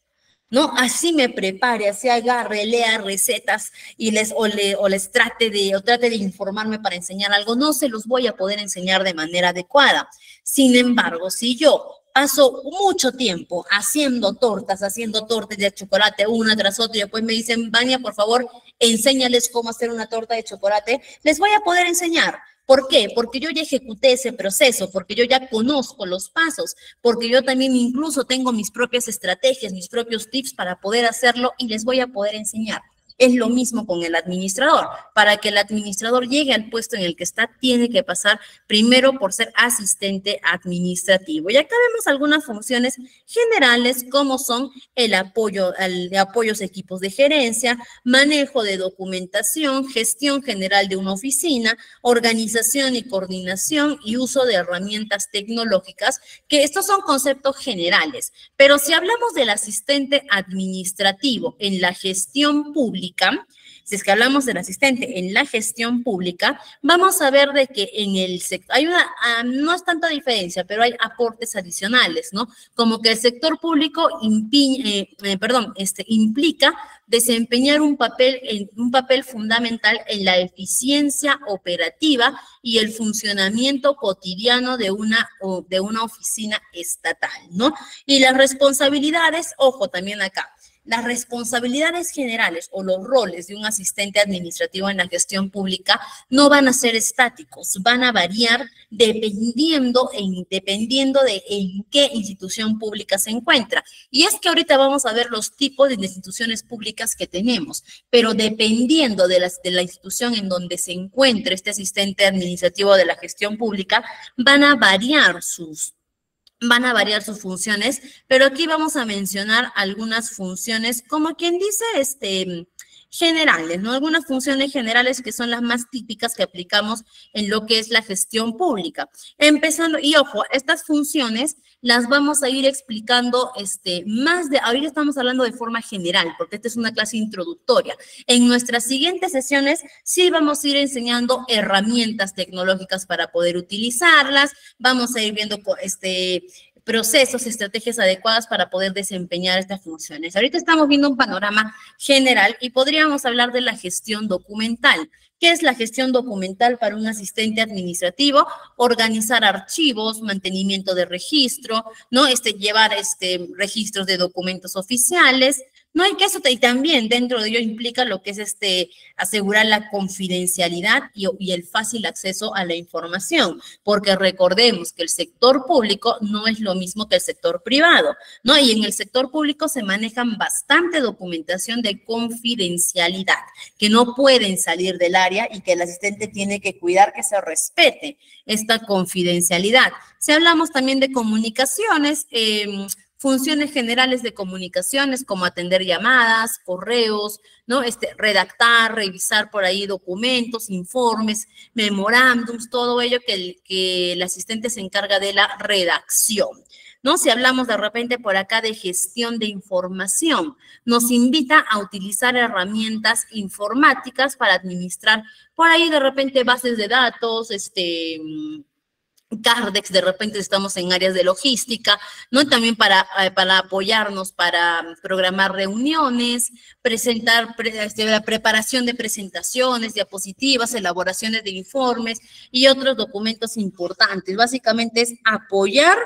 ¿No? Así me prepare, así agarre, lea recetas y trate de informarme para enseñar algo, no se los voy a poder enseñar de manera adecuada. Sin embargo, si yo paso mucho tiempo haciendo tortas de chocolate una tras otra y después me dicen, Vania, por favor, enséñales cómo hacer una torta de chocolate, les voy a poder enseñar. ¿Por qué? Porque yo ya ejecuté ese proceso, porque yo ya conozco los pasos, porque yo también incluso tengo mis propias estrategias, mis propios tips para poder hacerlo y les voy a poder enseñar. Es lo mismo con el administrador. Para que el administrador llegue al puesto en el que está, tiene que pasar primero por ser asistente administrativo. Y acá vemos algunas funciones generales como son el apoyo de apoyos a equipos de gerencia, manejo de documentación, gestión general de una oficina, organización y coordinación y uso de herramientas tecnológicas, que estos son conceptos generales. Pero si hablamos del asistente administrativo en la gestión pública, si es que hablamos del asistente en la gestión pública, vamos a ver de que en el sector, no es tanta diferencia, pero hay aportes adicionales, ¿no? Como que el sector público implica desempeñar un papel fundamental en la eficiencia operativa y el funcionamiento cotidiano de una oficina estatal, ¿no? Y las responsabilidades, ojo también acá, las responsabilidades generales o los roles de un asistente administrativo en la gestión pública no van a ser estáticos, van a variar dependiendo de en qué institución pública se encuentra. Y es que ahorita vamos a ver los tipos de instituciones públicas que tenemos, pero dependiendo de la institución en donde se encuentre este asistente administrativo de la gestión pública, van a variar sus funciones, pero aquí vamos a mencionar algunas funciones, como quien dice, generales, ¿no? Algunas funciones generales que son las más típicas que aplicamos en lo que es la gestión pública. Empezando, y ojo, estas funciones las vamos a ir explicando ahorita estamos hablando de forma general, porque esta es una clase introductoria. En nuestras siguientes sesiones sí vamos a ir enseñando herramientas tecnológicas para poder utilizarlas, vamos a ir viendo procesos, estrategias adecuadas para poder desempeñar estas funciones. Ahorita estamos viendo un panorama general y podríamos hablar de la gestión documental. ¿Qué es la gestión documental para un asistente administrativo? Organizar archivos, mantenimiento de registro, ¿no? Llevar registros de documentos oficiales, ¿no? Y que eso también dentro de ello implica lo que es asegurar la confidencialidad y el fácil acceso a la información, porque recordemos que el sector público no es lo mismo que el sector privado, ¿no? Y en el sector público se manejan bastante documentación de confidencialidad, que no pueden salir del área y que el asistente tiene que cuidar que se respete esta confidencialidad. Si hablamos también de comunicaciones, funciones generales de comunicaciones como atender llamadas, correos, ¿no? Redactar, revisar por ahí documentos, informes, memorándums, todo ello que el asistente se encarga de la redacción, ¿no? Si hablamos de repente por acá de gestión de información, nos invita a utilizar herramientas informáticas para administrar por ahí de repente bases de datos, Cardex, de repente estamos en áreas de logística, ¿no? También para apoyarnos, para programar reuniones, la preparación de presentaciones, diapositivas, elaboraciones de informes y otros documentos importantes. Básicamente es apoyar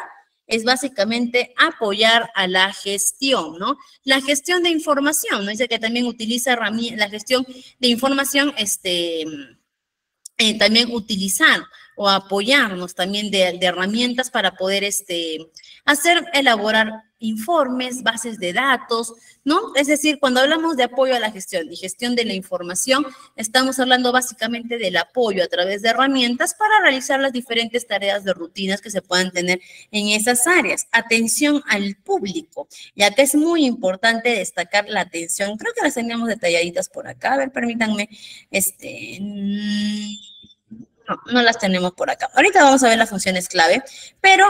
a la gestión, ¿no? La gestión de información, ¿no? Dice que también utiliza la gestión de información, también utilizar o apoyarnos también de herramientas para poder elaborar informes, bases de datos, ¿no? Es decir, cuando hablamos de apoyo a la gestión y gestión de la información, estamos hablando básicamente del apoyo a través de herramientas para realizar las diferentes tareas de rutinas que se puedan tener en esas áreas. Atención al público, ya que es muy importante destacar la atención. Creo que las teníamos detalladitas por acá. A ver, permítanme, no las tenemos por acá. Ahorita vamos a ver las funciones clave, pero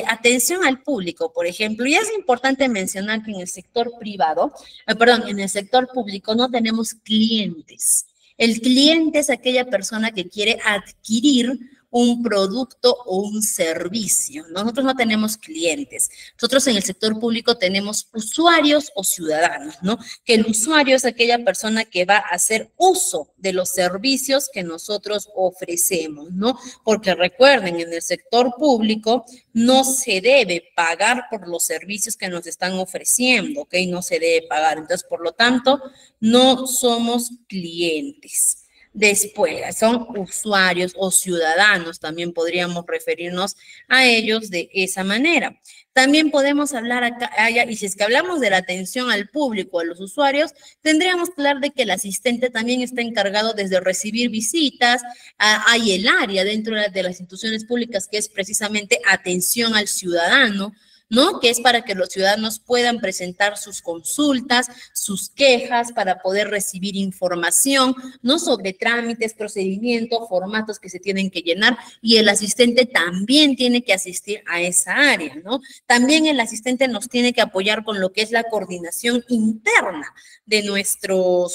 atención al público, por ejemplo, y es importante mencionar que en el sector privado, en el sector público no tenemos clientes. El cliente es aquella persona que quiere adquirir un producto o un servicio. Nosotros no tenemos clientes. Nosotros en el sector público tenemos usuarios o ciudadanos, ¿no? Que el usuario es aquella persona que va a hacer uso de los servicios que nosotros ofrecemos, ¿no? Porque recuerden, en el sector público no se debe pagar por los servicios que nos están ofreciendo, ¿ok? No se debe pagar. Entonces, por lo tanto, no somos clientes. Después, son usuarios o ciudadanos, también podríamos referirnos a ellos de esa manera. También podemos hablar acá, y si es que hablamos de la atención al público, a los usuarios, tendríamos que hablar de que el asistente también está encargado desde recibir visitas, hay el área dentro de las instituciones públicas que es precisamente atención al ciudadano, ¿no? Que es para que los ciudadanos puedan presentar sus consultas, sus quejas, para poder recibir información, ¿no? Sobre trámites, procedimientos, formatos que se tienen que llenar, y el asistente también tiene que asistir a esa área, ¿no? También el asistente nos tiene que apoyar con lo que es la coordinación interna de nuestra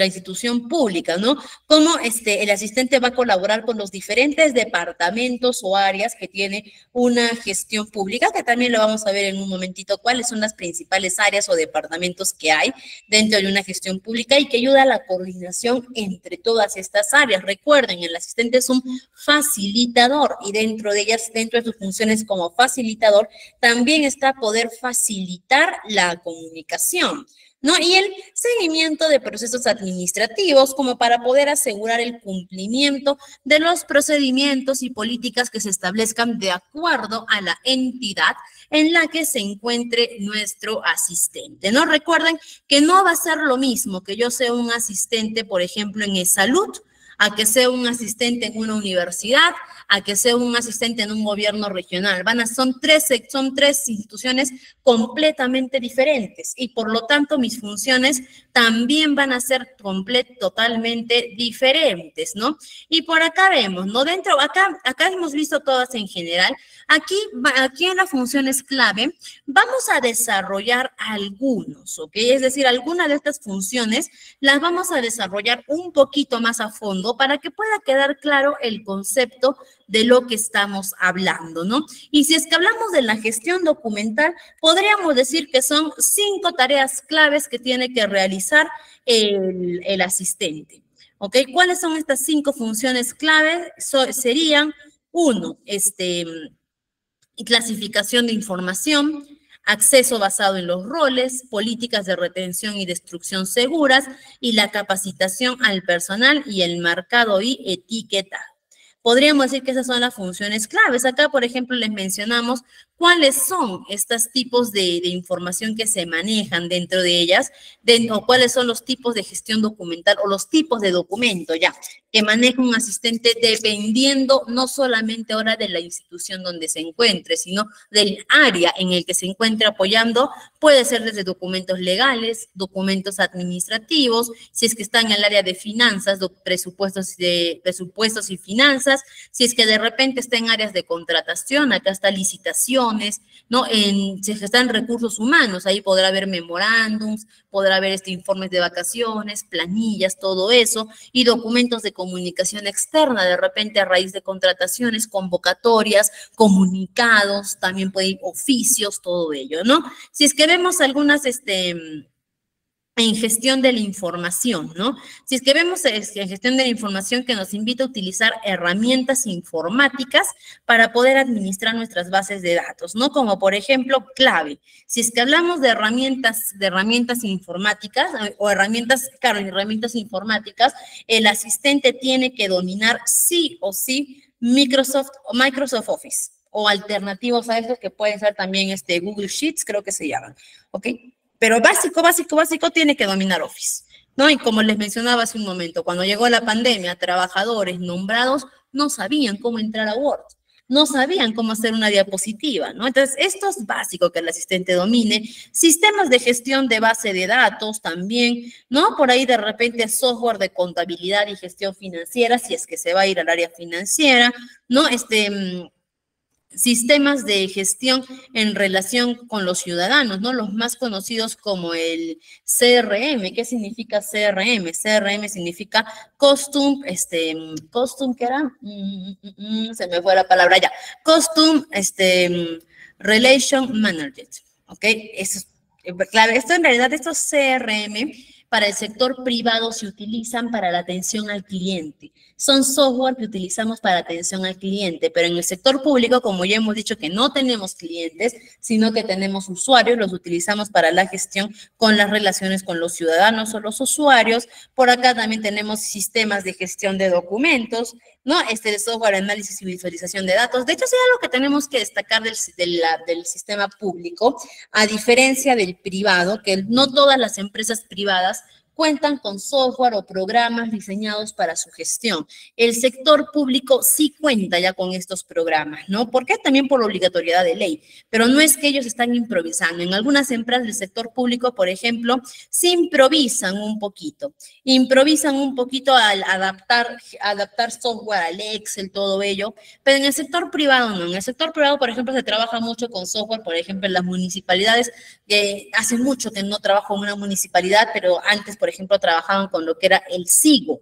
institución pública, ¿no? Cómo el asistente va a colaborar con los diferentes departamentos o áreas que tiene una gestión pública, que también lo vamos a ver en un momentito, cuáles son las principales áreas o departamentos que hay dentro de una gestión pública y que ayuda a la coordinación entre todas estas áreas. Recuerden, el asistente es un facilitador y dentro de ellas, dentro de sus funciones como facilitador, también está poder facilitar la comunicación, ¿no? Y el seguimiento de procesos administrativos como para poder asegurar el cumplimiento de los procedimientos y políticas que se establezcan de acuerdo a la entidad en la que se encuentre nuestro asistente, ¿no? Recuerden que no va a ser lo mismo que yo sea un asistente, por ejemplo, en salud, a que sea un asistente en una universidad, a que sea un asistente en un gobierno regional. Son tres instituciones completamente diferentes y por lo tanto mis funciones también van a ser totalmente diferentes, ¿no? Y por acá vemos, ¿no? Acá hemos visto todas en general. Aquí en las funciones clave vamos a desarrollar algunos, ¿ok? Es decir, algunas de estas funciones las vamos a desarrollar un poquito más a fondo para que pueda quedar claro el concepto de lo que estamos hablando, ¿no? Y si es que hablamos de la gestión documental, podríamos decir que son 5 tareas claves que tiene que realizar el asistente, ¿ok? ¿Cuáles son estas 5 funciones claves? Serían, 1, clasificación de información, acceso basado en los roles, políticas de retención y destrucción seguras, y la capacitación al personal y el marcado y etiquetado. Podríamos decir que esas son las funciones claves. Acá, por ejemplo, les mencionamos cuáles son estos tipos de información que se manejan dentro de ellas, o cuáles son los tipos de gestión documental o los tipos de documento ya que maneja un asistente dependiendo no solamente ahora de la institución donde se encuentre, sino del área en el que se encuentre apoyando. Puede ser desde documentos legales, documentos administrativos, si es que está en el área de finanzas, presupuestos y finanzas, si es que de repente está en áreas de contratación, acá está licitaciones, ¿no? Si es que está en recursos humanos, ahí podrá haber memorándums, podrá haber informes de vacaciones, planillas, todo eso, y documentos de comunicación externa, de repente a raíz de contrataciones, convocatorias, comunicados, también puede ir oficios, todo ello, ¿no? Si es que vemos algunas, en gestión de la información, ¿no? Si es que vemos en gestión de la información que nos invita a utilizar herramientas informáticas para poder administrar nuestras bases de datos, ¿no? Como por ejemplo, clave. Si es que hablamos de herramientas informáticas o herramientas, claro, herramientas informáticas, el asistente tiene que dominar sí o sí Microsoft Office o alternativos a eso que pueden ser también Google Sheets, creo que se llaman, ¿ok? Pero básico tiene que dominar Office, ¿no? Y como les mencionaba hace un momento, cuando llegó la pandemia, trabajadores nombrados no sabían cómo entrar a Word, no sabían cómo hacer una diapositiva, ¿no? Entonces, esto es básico que el asistente domine. Sistemas de gestión de base de datos también, ¿no? Por ahí de repente software de contabilidad y gestión financiera, si es que se va a ir al área financiera, ¿no? Sistemas de gestión en relación con los ciudadanos, ¿no? Los más conocidos como el CRM. ¿Qué significa CRM? CRM significa Custom, ¿qué era? Se me fue la palabra ya. Custom, Relation Manager, ¿ok? Eso es clave. Esto en realidad, estos CRM para el sector privado se utilizan para la atención al cliente. Son software que utilizamos para atención al cliente, pero en el sector público, como ya hemos dicho que no tenemos clientes, sino que tenemos usuarios, los utilizamos para la gestión con las relaciones con los ciudadanos o los usuarios. Por acá también tenemos sistemas de gestión de documentos, ¿no? De software, análisis y visualización de datos. De hecho, es algo que tenemos que destacar del sistema público, a diferencia del privado, que no todas las empresas privadas cuentan con software o programas diseñados para su gestión. El sector público sí cuenta ya con estos programas, ¿no? ¿Por qué? También por obligatoriedad de ley, pero no es que ellos están improvisando. En algunas empresas del sector público, por ejemplo, sí improvisan un poquito al adaptar software al Excel, todo ello, pero en el sector privado no. En el sector privado, por ejemplo, se trabaja mucho con software, por ejemplo, en las municipalidades, hace mucho que no trabajo en una municipalidad, pero antes, por ejemplo, trabajaban con lo que era el SIGO,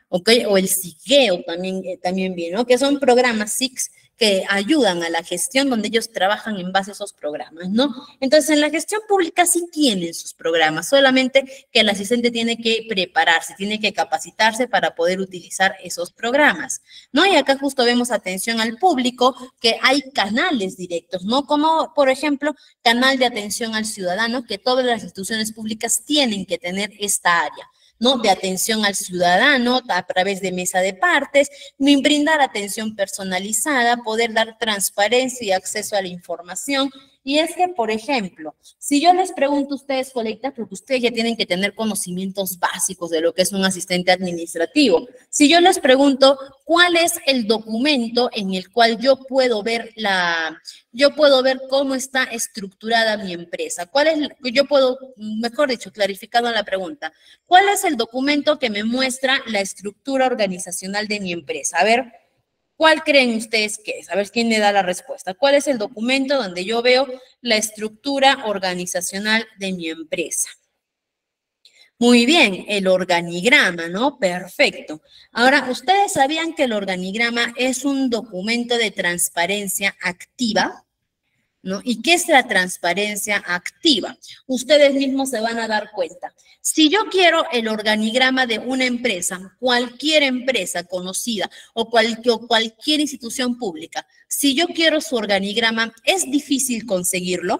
¿ok? O el SIGEO también bien, ¿no? Que son programas SIX que ayudan a la gestión donde ellos trabajan en base a esos programas, ¿no? Entonces, en la gestión pública sí tienen sus programas, solamente que el asistente tiene que prepararse, tiene que capacitarse para poder utilizar esos programas, ¿no? Y acá justo vemos atención al público, que hay canales directos, ¿no? Como, por ejemplo, canal de atención al ciudadano, que todas las instituciones públicas tienen que tener esta área, ¿no? De atención al ciudadano a través de mesa de partes, brindar atención personalizada, poder dar transparencia y acceso a la información. Y es que, por ejemplo, si yo les pregunto a ustedes, colegas, porque ustedes ya tienen que tener conocimientos básicos de lo que es un asistente administrativo. Si yo les pregunto, ¿cuál es el documento en el cual yo puedo ver cómo está estructurada mi empresa? Mejor dicho, clarificando la pregunta, ¿cuál es el documento que me muestra la estructura organizacional de mi empresa? A ver, ¿cuál creen ustedes que es? A ver quién me da la respuesta. ¿Cuál es el documento donde yo veo la estructura organizacional de mi empresa? Muy bien, el organigrama, ¿no? Perfecto. Ahora, ¿ustedes sabían que el organigrama es un documento de transparencia activa? ¿No? ¿Y qué es la transparencia activa? Ustedes mismos se van a dar cuenta. Si yo quiero el organigrama de una empresa, cualquier empresa conocida o cualquier institución pública, si yo quiero su organigrama, ¿es difícil conseguirlo?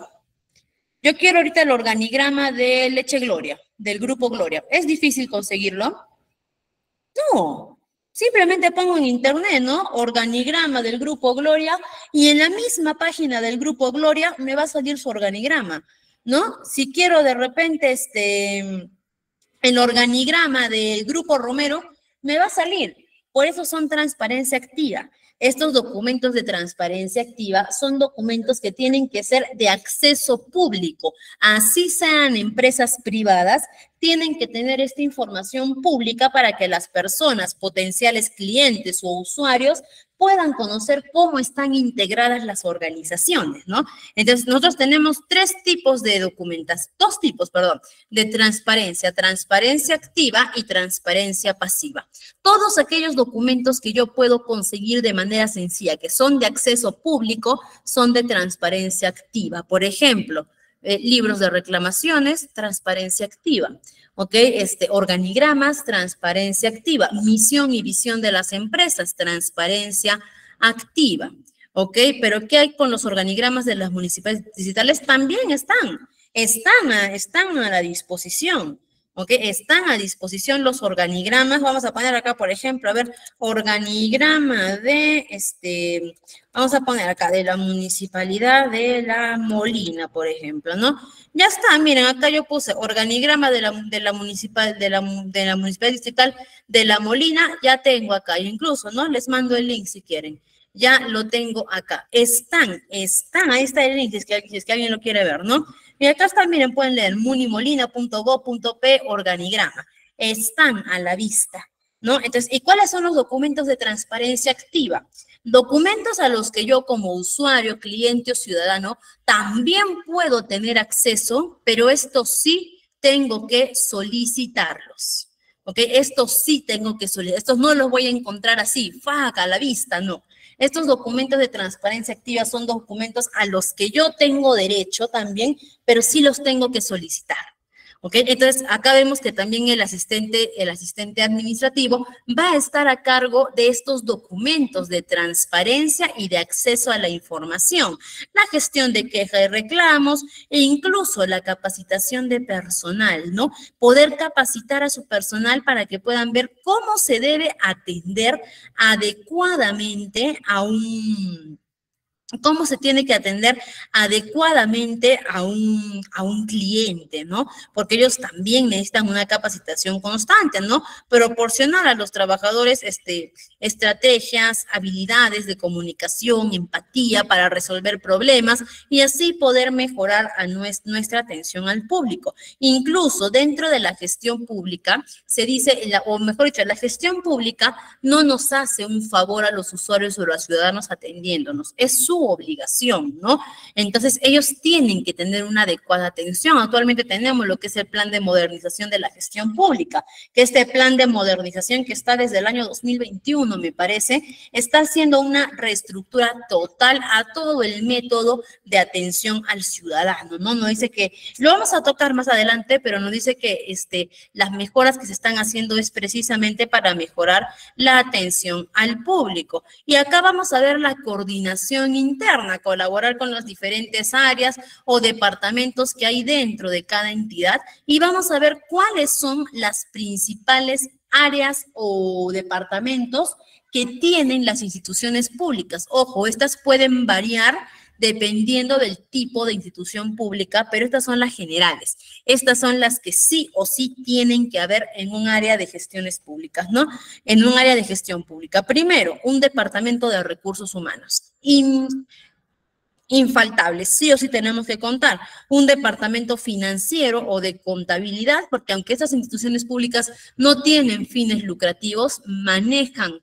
Yo quiero ahorita el organigrama de Leche Gloria, del Grupo Gloria. ¿Es difícil conseguirlo? No. Simplemente pongo en internet, ¿no? Organigrama del Grupo Gloria y en la misma página del Grupo Gloria me va a salir su organigrama, ¿no? Si quiero de repente el organigrama del Grupo Romero, me va a salir. Por eso son transparencia activa. Estos documentos de transparencia activa son documentos que tienen que ser de acceso público. Así sean empresas privadas, tienen que tener esta información pública para que las personas, potenciales clientes o usuarios, puedan conocer cómo están integradas las organizaciones, ¿no? Entonces, nosotros tenemos dos tipos, de transparencia: transparencia activa y transparencia pasiva. Todos aquellos documentos que yo puedo conseguir de manera sencilla, que son de acceso público, son de transparencia activa. Por ejemplo, libros de reclamaciones, transparencia activa. ¿Ok? Organigramas, transparencia activa. Misión y visión de las empresas, transparencia activa. ¿Ok? Pero ¿qué hay con los organigramas de las municipales digitales? También están a la disposición. ¿Ok? Están a disposición los organigramas. Vamos a poner acá, por ejemplo, a ver, organigrama de, vamos a poner acá, de la Municipalidad de La Molina, por ejemplo, ¿no? Ya está, miren, acá yo puse organigrama de la Municipal Distrital de La Molina, ya tengo acá, incluso, ¿no? Les mando el link si quieren. Ya lo tengo acá. Están, ahí está el link, si es que alguien lo quiere ver, ¿no? Y acá está, miren, pueden leer munimolina.gov.p organigrama. Están a la vista, ¿no? Entonces, ¿y cuáles son los documentos de transparencia activa? Documentos a los que yo como usuario, cliente o ciudadano también puedo tener acceso, pero estos sí tengo que solicitarlos. ¿Ok? Estos sí tengo que solicitar. Estos no los voy a encontrar así, faca, a la vista, no. Estos documentos de transparencia activa son documentos a los que yo tengo derecho también, pero sí los tengo que solicitar. ¿Ok? Entonces, acá vemos que también el asistente administrativo va a estar a cargo de estos documentos de transparencia y de acceso a la información, la gestión de quejas y reclamos e incluso la capacitación de personal, ¿no? Poder capacitar a su personal para que puedan ver cómo se debe atender adecuadamente cómo se tiene que atender adecuadamente a un cliente, ¿no? Porque ellos también necesitan una capacitación constante, ¿no? Proporcionar a los trabajadores estrategias, habilidades de comunicación, empatía para resolver problemas y así poder mejorar a nuestra atención al público. Incluso dentro de la gestión pública, se dice, o mejor dicho, la gestión pública no nos hace un favor a los usuarios o a los ciudadanos atendiéndonos, es su obligación, ¿no? Entonces, ellos tienen que tener una adecuada atención. Actualmente tenemos lo que es el plan de modernización de la gestión pública, que este plan de modernización que está desde el año 2021, me parece, está haciendo una reestructura total a todo el método de atención al ciudadano, ¿no? Nos dice que, lo vamos a tocar más adelante, pero nos dice que las mejoras que se están haciendo es precisamente para mejorar la atención al público. Y acá vamos a ver la coordinación interna, colaborar con las diferentes áreas o departamentos que hay dentro de cada entidad y vamos a ver cuáles son las principales áreas o departamentos que tienen las instituciones públicas. Ojo, estas pueden variar dependiendo del tipo de institución pública, pero estas son las generales. Estas son las que sí o sí tienen que haber en un área de gestiones públicas, ¿no? En un área de gestión pública. Primero, un departamento de recursos humanos. Infaltable, sí o sí tenemos que contar un departamento financiero o de contabilidad, porque aunque estas instituciones públicas no tienen fines lucrativos, manejan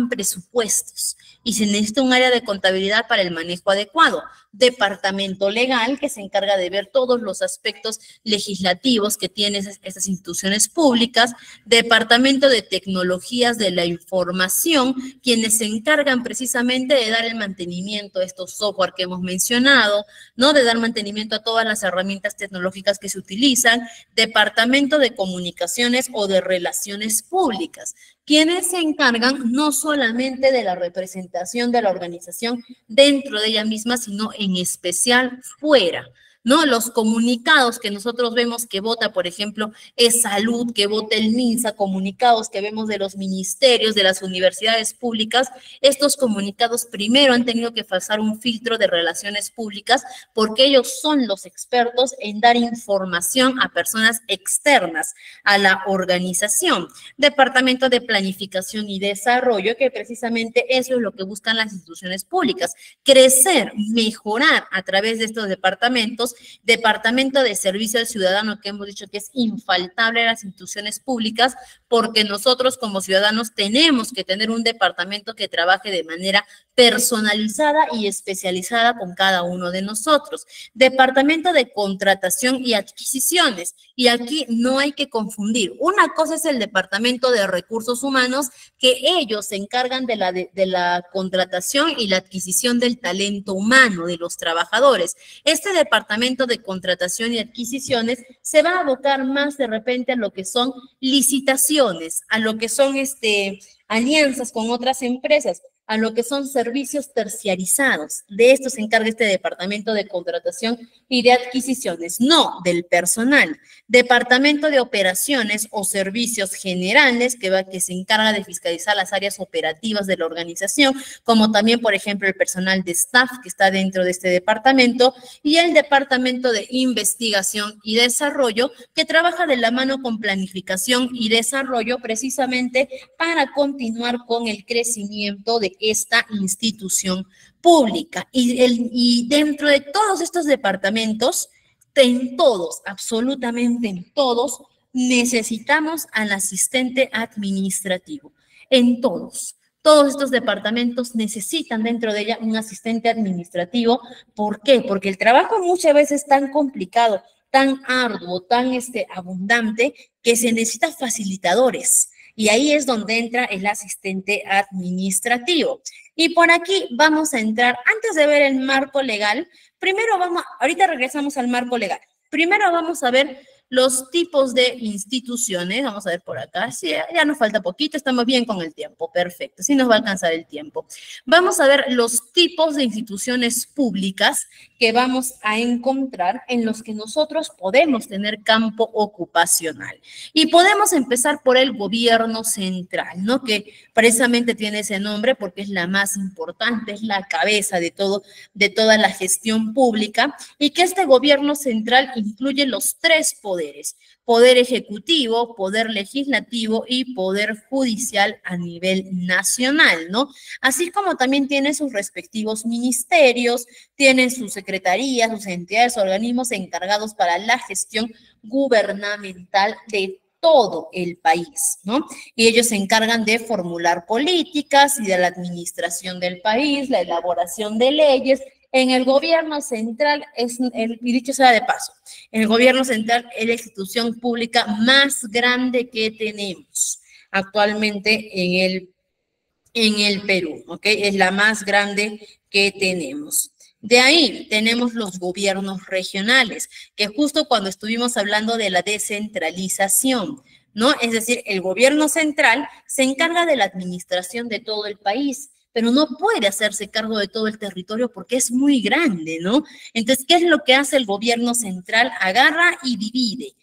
presupuestos y se necesita un área de contabilidad para el manejo adecuado. Departamento legal que se encarga de ver todos los aspectos legislativos que tienen estas instituciones públicas. Departamento de tecnologías de la información, quienes se encargan precisamente de dar el mantenimiento a estos software que hemos mencionado, ¿no? De dar mantenimiento a todas las herramientas tecnológicas que se utilizan. Departamento de comunicaciones o de relaciones públicas, quienes se encargan no solamente de la representación de la organización dentro de ella misma, sino en especial fuera, ¿no? Los comunicados que nosotros vemos que vota, por ejemplo, es Salud, que vota el MINSA, comunicados que vemos de los ministerios, de las universidades públicas, estos comunicados primero han tenido que pasar un filtro de relaciones públicas porque ellos son los expertos en dar información a personas externas a la organización. Departamento de Planificación y Desarrollo, que precisamente eso es lo que buscan las instituciones públicas, crecer, mejorar a través de estos departamentos departamento de servicio al ciudadano, que hemos dicho que es infaltable a las instituciones públicas, porque nosotros como ciudadanos tenemos que tener un departamento que trabaje de manera personalizada y especializada con cada uno de nosotros. Departamento de contratación y adquisiciones. Y aquí no hay que confundir. Una cosa es el departamento de recursos humanos, que ellos se encargan de la contratación y la adquisición del talento humano de los trabajadores. Este departamento de contratación y adquisiciones se va a abocar más de repente a lo que son licitaciones, a lo que son alianzas con otras empresas, a lo que son servicios terciarizados. De esto se encarga este departamento de contratación y de adquisiciones, no del personal. Departamento de operaciones o servicios generales, que se encarga de fiscalizar las áreas operativas de la organización, como también, por ejemplo, el personal de staff que está dentro de este departamento, y el departamento de investigación y desarrollo, que trabaja de la mano con planificación y desarrollo precisamente para continuar con el crecimiento de esta institución pública. Y dentro de todos estos departamentos, en todos, absolutamente en todos, necesitamos al asistente administrativo. En todos. Todos estos departamentos necesitan dentro de ella un asistente administrativo. ¿Por qué? Porque el trabajo muchas veces es tan complicado, tan arduo, tan abundante, que se necesitan facilitadores. Y ahí es donde entra el asistente administrativo. Y por aquí vamos a entrar, antes de ver el marco legal, ahorita regresamos al marco legal. Primero vamos a ver los tipos de instituciones. Vamos a ver por acá. Sí, ya nos falta poquito, estamos bien con el tiempo. Perfecto, sí nos va a alcanzar el tiempo. Vamos a ver los tipos de instituciones públicas que vamos a encontrar en los que nosotros podemos tener campo ocupacional. Y podemos empezar por el gobierno central, ¿no? Que precisamente tiene ese nombre porque es la más importante, es la cabeza de toda la gestión pública, y que este gobierno central incluye los tres poderes: poder ejecutivo, poder legislativo y poder judicial a nivel nacional, ¿no? Así como también tiene sus respectivos ministerios, tiene sus secretarías, sus entidades, organismos encargados para la gestión gubernamental de todo el país, ¿no? Y ellos se encargan de formular políticas y de la administración del país, la elaboración de leyes. En el gobierno central, y dicho sea de paso, el gobierno central es la institución pública más grande que tenemos actualmente en el Perú, ¿ok? Es la más grande que tenemos. De ahí tenemos los gobiernos regionales, que justo cuando estuvimos hablando de la descentralización, ¿no? Es decir, el gobierno central se encarga de la administración de todo el país, pero no puede hacerse cargo de todo el territorio porque es muy grande, ¿no? Entonces, ¿qué es lo que hace el gobierno central? Agarra y divide.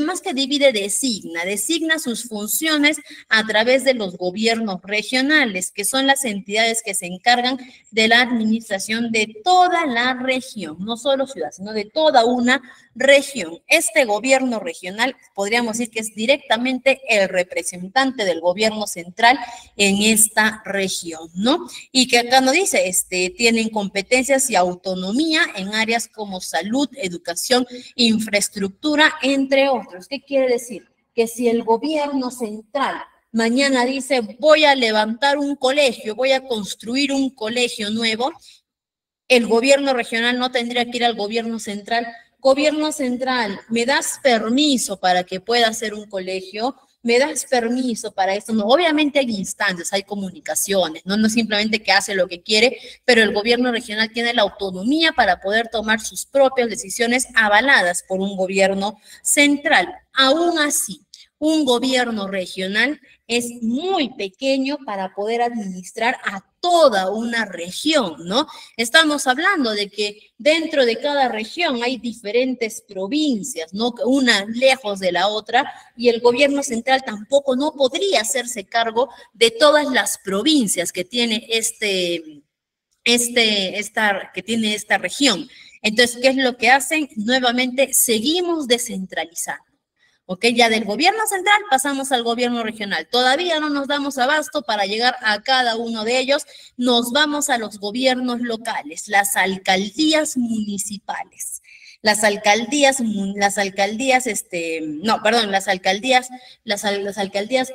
Más que divide, designa sus funciones a través de los gobiernos regionales, que son las entidades que se encargan de la administración de toda la región, no solo ciudad, sino de toda una región. Este gobierno regional, podríamos decir que es directamente el representante del gobierno central en esta región, ¿no? Y que acá nos dice, tienen competencias y autonomía en áreas como salud, educación, infraestructura, entre otros. ¿Qué quiere decir? Que si el gobierno central mañana dice, voy a levantar un colegio, voy a construir un colegio nuevo, el gobierno regional no tendría que ir al gobierno central. Gobierno central, ¿me das permiso para que pueda hacer un colegio? ¿Me das permiso para esto? No, obviamente hay instancias, hay comunicaciones, no simplemente que hace lo que quiere, pero el gobierno regional tiene la autonomía para poder tomar sus propias decisiones avaladas por un gobierno central. Aún así, un gobierno regional es muy pequeño para poder administrar a toda una región, ¿no? Estamos hablando de que dentro de cada región hay diferentes provincias, ¿no? Una lejos de la otra, y el gobierno central tampoco no podría hacerse cargo de todas las provincias que tiene que tiene esta región. Entonces, ¿qué es lo que hacen? Nuevamente, seguimos descentralizando. ¿Ok? Ya del gobierno central pasamos al gobierno regional. Todavía no nos damos abasto para llegar a cada uno de ellos. Nos vamos a los gobiernos locales, las alcaldías municipales. las alcaldías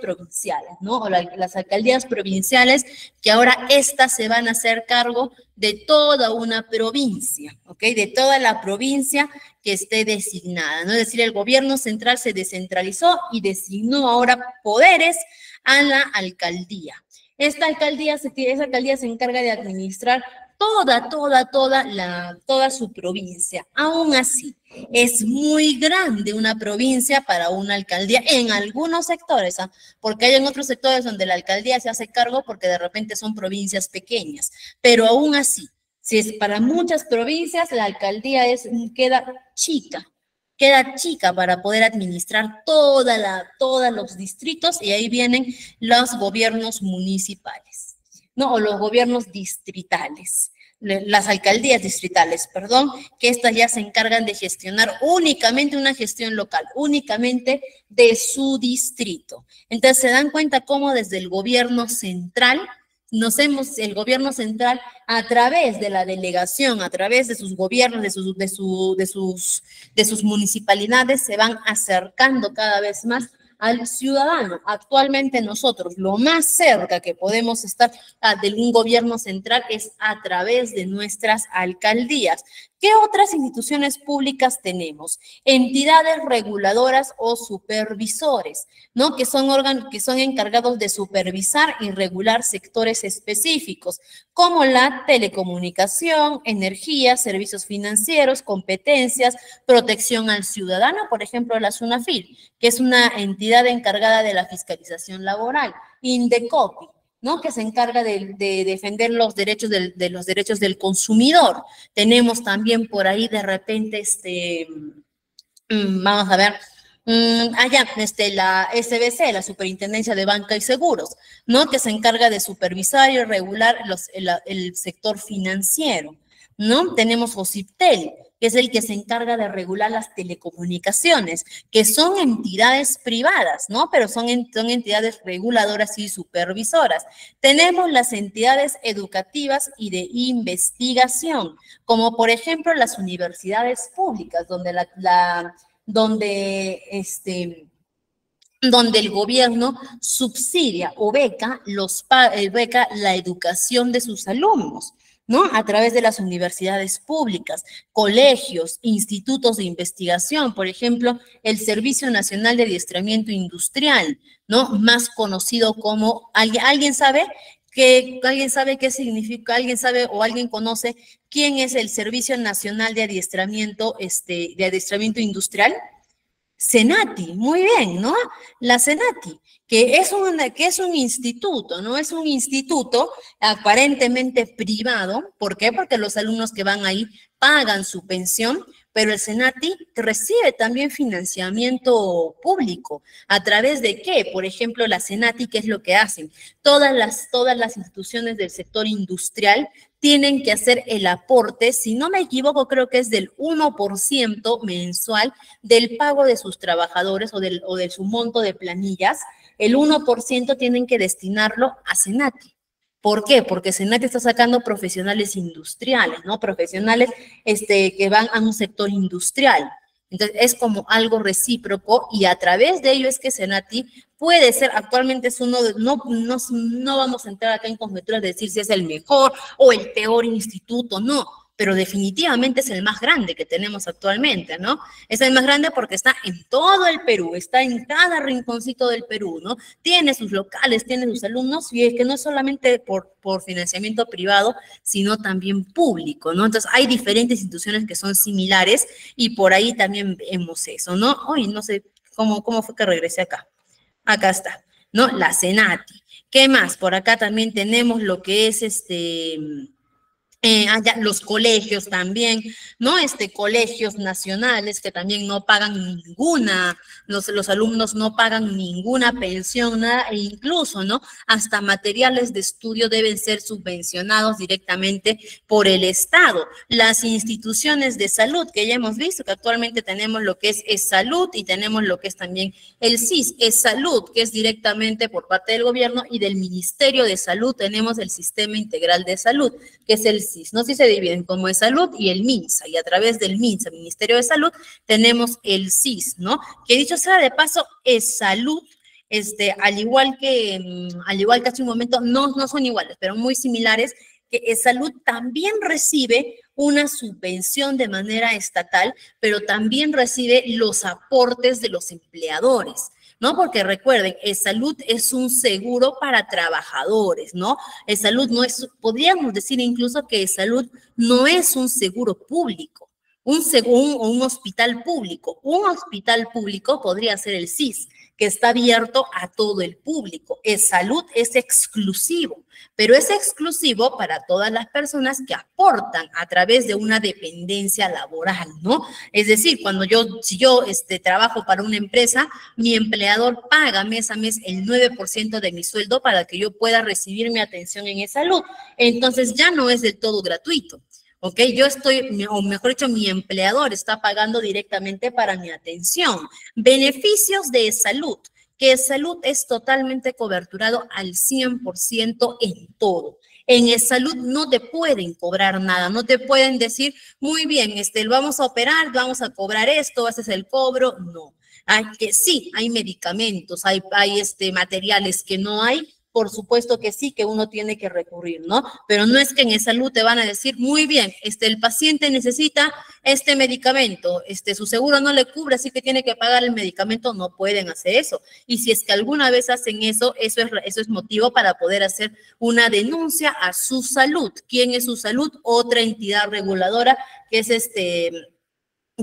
provinciales, ¿no? O las alcaldías provinciales, que ahora estas se van a hacer cargo de toda una provincia, ¿ok? De toda la provincia que esté designada, ¿no? Es decir, el gobierno central se descentralizó y designó ahora poderes a la alcaldía. Esa alcaldía se encarga de administrar toda su provincia. Aún así, es muy grande una provincia para una alcaldía en algunos sectores, ¿ah? Porque hay en otros sectores donde la alcaldía se hace cargo porque de repente son provincias pequeñas, pero aún así, si es para muchas provincias, la alcaldía queda chica para poder administrar todos los distritos, y ahí vienen los gobiernos municipales, ¿no? O los gobiernos distritales, las alcaldías distritales, perdón, que estas ya se encargan de gestionar únicamente una gestión local, únicamente de su distrito. Entonces se dan cuenta cómo desde el gobierno central, el gobierno central, a través de la delegación, a través de sus gobiernos, de sus municipalidades, se van acercando cada vez más al ciudadano. Actualmente nosotros, lo más cerca que podemos estar de un gobierno central es a través de nuestras alcaldías. ¿Qué otras instituciones públicas tenemos? Entidades reguladoras o supervisores, ¿no? Que son encargados de supervisar y regular sectores específicos, como la telecomunicación, energía, servicios financieros, competencias, protección al ciudadano, por ejemplo, la SUNAFIL, que es una entidad encargada de la fiscalización laboral, Indecopi, ¿no? Que se encarga de defender los derechos del consumidor. Tenemos también por ahí de repente, vamos a ver, la SBC, la Superintendencia de Banca y Seguros, ¿no? Que se encarga de supervisar y regular el sector financiero, ¿no? Tenemos OCIPTEL, que es el que se encarga de regular las telecomunicaciones, que son entidades privadas, ¿no? Pero son entidades reguladoras y supervisoras. Tenemos las entidades educativas y de investigación, como por ejemplo las universidades públicas, donde el gobierno subsidia o beca la educación de sus alumnos, ¿no? A través de las universidades públicas, colegios, institutos de investigación, por ejemplo, el Servicio Nacional de Adiestramiento Industrial, ¿no? Más conocido como, ¿alguien sabe qué significa? ¿Alguien sabe o alguien conoce quién es el Servicio Nacional de Adiestramiento Industrial? Senati, muy bien, ¿no? La Senati, que es un instituto, ¿no? Es un instituto aparentemente privado. ¿Por qué? Porque los alumnos que van ahí pagan su pensión, pero el Senati recibe también financiamiento público. ¿A través de qué? Por ejemplo, la Senati, ¿qué es lo que hacen? Todas las instituciones del sector industrial tienen que hacer el aporte, si no me equivoco, creo que es del 1% mensual del pago de sus trabajadores o de su monto de planillas. El 1% tienen que destinarlo a Senati. ¿Por qué? Porque Senati está sacando profesionales industriales, ¿no? Profesionales que van a un sector industrial. Entonces, es como algo recíproco, y a través de ello es que Senati puede ser, actualmente es uno de, no vamos a entrar acá en conjeturas de decir si es el mejor o el peor instituto, no, pero definitivamente es el más grande que tenemos actualmente, ¿no? Es el más grande porque está en todo el Perú, está en cada rinconcito del Perú, ¿no? Tiene sus locales, tiene sus alumnos, y es que no es solamente por financiamiento privado, sino también público, ¿no? Entonces, hay diferentes instituciones que son similares, y por ahí también vemos eso, ¿no? Hoy no sé cómo fue que regresé acá. Acá está, ¿no? La Senati. ¿Qué más? Por acá también tenemos lo que es los colegios también, ¿no? Colegios nacionales que también no pagan ninguna, los alumnos no pagan ninguna pensión, nada, e incluso, ¿no? Hasta materiales de estudio deben ser subvencionados directamente por el Estado. Las instituciones de salud, que ya hemos visto que actualmente tenemos lo que es salud, y tenemos lo que es también el SIS, es salud, que es directamente por parte del gobierno, y del Ministerio de Salud tenemos el Sistema Integral de Salud, que es el SIS, ¿no? Sí se dividen como el Salud y el MINSA, y a través del MINSA, Ministerio de Salud, tenemos el SIS, ¿no? Que dicho sea de paso, es Salud, al igual que hace un momento, no son iguales, pero muy similares, que Salud también recibe una subvención de manera estatal, pero también recibe los aportes de los empleadores, ¿no? Porque recuerden, Salud es un seguro para trabajadores, ¿no? Salud no es, podríamos decir incluso que Salud no es un seguro público, un hospital público. Un hospital público podría ser el SIS, que está abierto a todo el público. Salud es exclusivo, pero es exclusivo para todas las personas que aportan a través de una dependencia laboral, ¿no? Es decir, si yo trabajo para una empresa, mi empleador paga mes a mes el 9% de mi sueldo para que yo pueda recibir mi atención en salud. Entonces ya no es del todo gratuito. ¿Ok? O mejor dicho, mi empleador está pagando directamente para mi atención. Beneficios de salud, que salud es totalmente coberturado al 100% en todo. En salud no te pueden cobrar nada, no te pueden decir, muy bien, vamos a operar, vamos a cobrar esto, haces el cobro, no. Sí, hay medicamentos, hay materiales que no hay, por supuesto que sí, que uno tiene que recurrir, ¿no? Pero no es que en salud te van a decir, muy bien, el paciente necesita este medicamento, su seguro no le cubre, así que tiene que pagar el medicamento, no pueden hacer eso. Y si es que alguna vez hacen eso, eso es motivo para poder hacer una denuncia a su salud. ¿Quién es su salud? Otra entidad reguladora que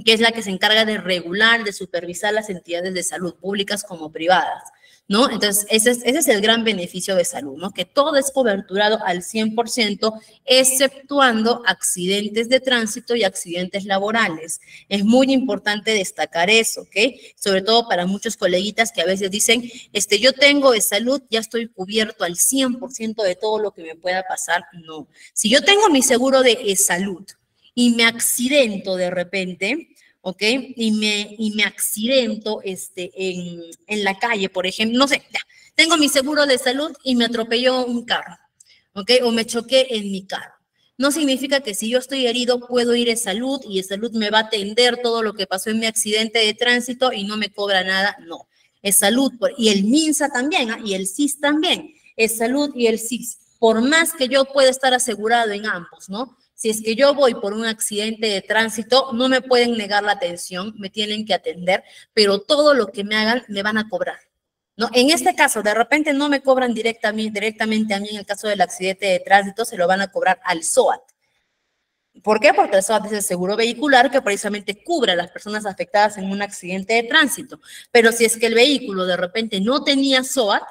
es la que se encarga de regular, de supervisar las entidades de salud, públicas como privadas, ¿no? Entonces, ese es el gran beneficio de salud, ¿no? Que todo es coberturado al 100%, exceptuando accidentes de tránsito y accidentes laborales. Es muy importante destacar eso, ¿ok? Sobre todo para muchos coleguitas que a veces dicen, yo tengo salud, ya estoy cubierto al 100% de todo lo que me pueda pasar. No. Si yo tengo mi seguro de salud, y me accidento de repente, ¿ok? Y me accidento en la calle, por ejemplo, no sé, ya, tengo mi seguro de salud y me atropelló un carro, ¿ok? O me choqué en mi carro. No significa que si yo estoy herido puedo ir a salud y salud me va a atender todo lo que pasó en mi accidente de tránsito y no me cobra nada, no. Es salud, y el MINSA también, y el SIS también, es salud y el SIS. Por más que yo pueda estar asegurado en ambos, ¿no? Si es que yo voy por un accidente de tránsito, no me pueden negar la atención, me tienen que atender, pero todo lo que me hagan me van a cobrar, ¿no? En este caso, de repente no me cobran directamente a mí en el caso del accidente de tránsito, se lo van a cobrar al SOAT. ¿Por qué? Porque el SOAT es el seguro vehicular que precisamente cubre a las personas afectadas en un accidente de tránsito. Pero si es que el vehículo de repente no tenía SOAT,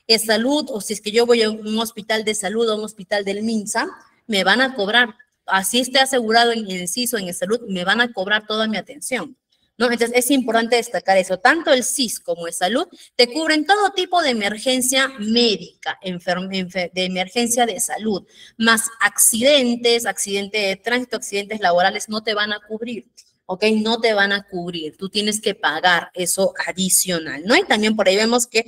es salud, o si es que yo voy a un hospital de salud o un hospital del MINSA, me van a cobrar. Así esté asegurado en el SIS o en el salud, me van a cobrar toda mi atención, ¿no? Entonces, es importante destacar eso. Tanto el SIS como el salud te cubren todo tipo de emergencia médica, de emergencia de salud, más accidente de tránsito, accidentes laborales no te van a cubrir. ¿Ok? No te van a cubrir, tú tienes que pagar eso adicional, ¿no? Y también por ahí vemos que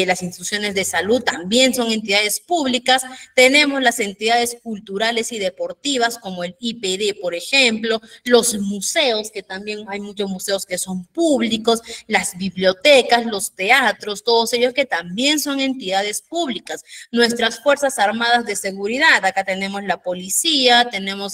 las instituciones de salud también son entidades públicas, tenemos las entidades culturales y deportivas como el IPD, por ejemplo, los museos, que también hay muchos museos que son públicos, las bibliotecas, los teatros, todos ellos que también son entidades públicas, nuestras Fuerzas Armadas de Seguridad, acá tenemos la policía, tenemos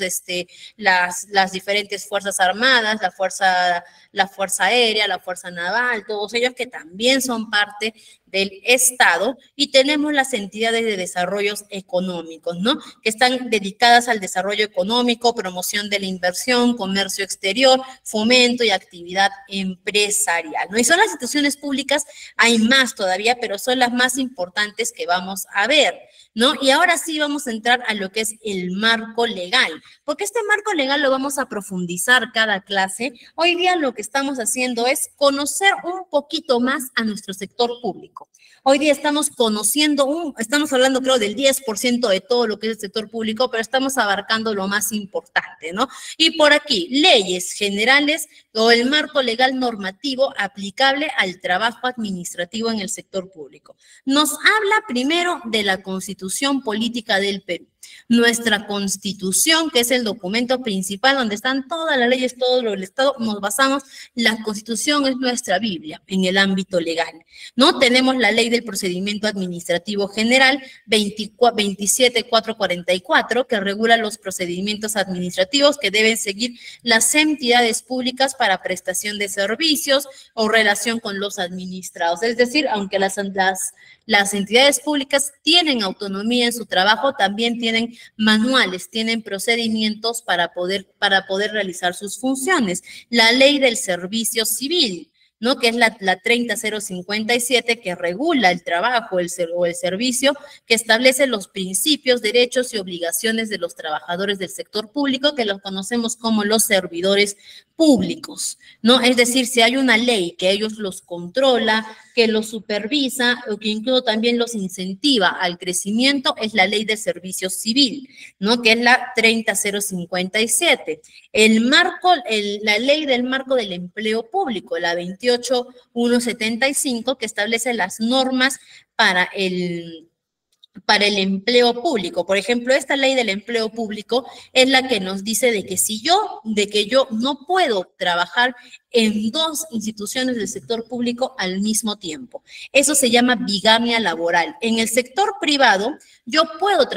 las diferentes Fuerzas Armadas, la Fuerza Aérea, la Fuerza Naval, todos ellos que también son parte del Estado, y tenemos las entidades de desarrollos económicos, ¿no? Que están dedicadas al desarrollo económico, promoción de la inversión, comercio exterior, fomento y actividad empresarial, ¿no? Y son las instituciones públicas, hay más todavía, pero son las más importantes que vamos a ver, ¿no? Y ahora sí vamos a entrar a lo que es el marco legal, porque este marco legal lo vamos a profundizar cada clase. Hoy día lo que estamos haciendo es conocer un poquito más a nuestro sector público. Hoy día estamos hablando creo del 10% de todo lo que es el sector público, pero estamos abarcando lo más importante, ¿no? Y por aquí, leyes generales o el marco legal normativo aplicable al trabajo administrativo en el sector público. Nos habla primero de la Constitución Política del Perú. Nuestra Constitución, que es el documento principal donde están todas las leyes, todo lo del Estado, nos basamos, la Constitución es nuestra Biblia en el ámbito legal, ¿no? Tenemos la Ley del Procedimiento Administrativo General 27444, que regula los procedimientos administrativos que deben seguir las entidades públicas para prestación de servicios o relación con los administrados. Es decir, aunque las entidades públicas tienen autonomía en su trabajo, también tienen manuales, tienen procedimientos para poder realizar sus funciones. La Ley del Servicio Civil, ¿no? Que es la 30057, que regula el trabajo o el servicio, que establece los principios, derechos y obligaciones de los trabajadores del sector público, que los conocemos como los servidores públicos, ¿no? Es decir, si hay una ley que ellos los controla, que los supervisa o que incluso también los incentiva al crecimiento, es la Ley de Servicio Civil, ¿no? Que es la 30057. La Ley del Marco del Empleo Público, la 28175, que establece las normas para el empleo público. Por ejemplo, esta ley del empleo público es la que nos dice de que yo no puedo trabajar en dos instituciones del sector público al mismo tiempo. Eso se llama bigamia laboral. En el sector privado, yo puedo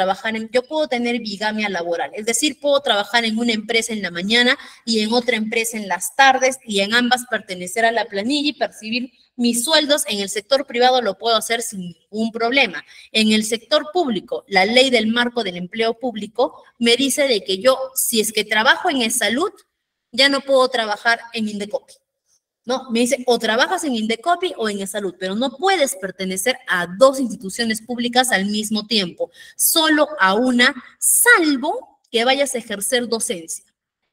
tener bigamia laboral, es decir, puedo trabajar en una empresa en la mañana y en otra empresa en las tardes, y en ambas pertenecer a la planilla y percibir mis sueldos. En el sector privado lo puedo hacer sin ningún problema. En el sector público, la Ley del Marco del Empleo Público me dice de que yo, si es que trabajo en Salud, ya no puedo trabajar en Indecopi, ¿no? Me dice, o trabajas en Indecopi o en Salud, pero no puedes pertenecer a dos instituciones públicas al mismo tiempo, solo a una, salvo que vayas a ejercer docencia.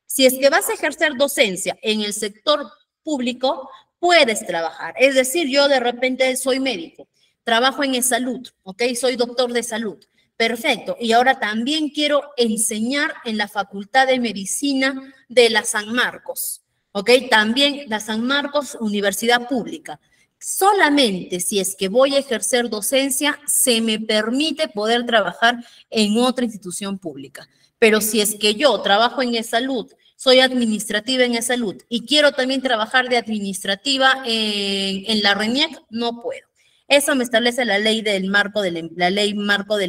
Si es que vas a ejercer docencia en el sector público, puedes trabajar. Es decir, yo de repente soy médico, trabajo en Salud, ¿ok? Soy doctor de salud. Perfecto. Y ahora también quiero enseñar en la Facultad de Medicina de la San Marcos, ¿ok? También la San Marcos, Universidad Pública. Solamente si es que voy a ejercer docencia, se me permite poder trabajar en otra institución pública. Pero si es que yo trabajo en Salud, soy administrativa en Salud y quiero también trabajar de administrativa en la RENIEC, no puedo. Eso me establece la ley marco del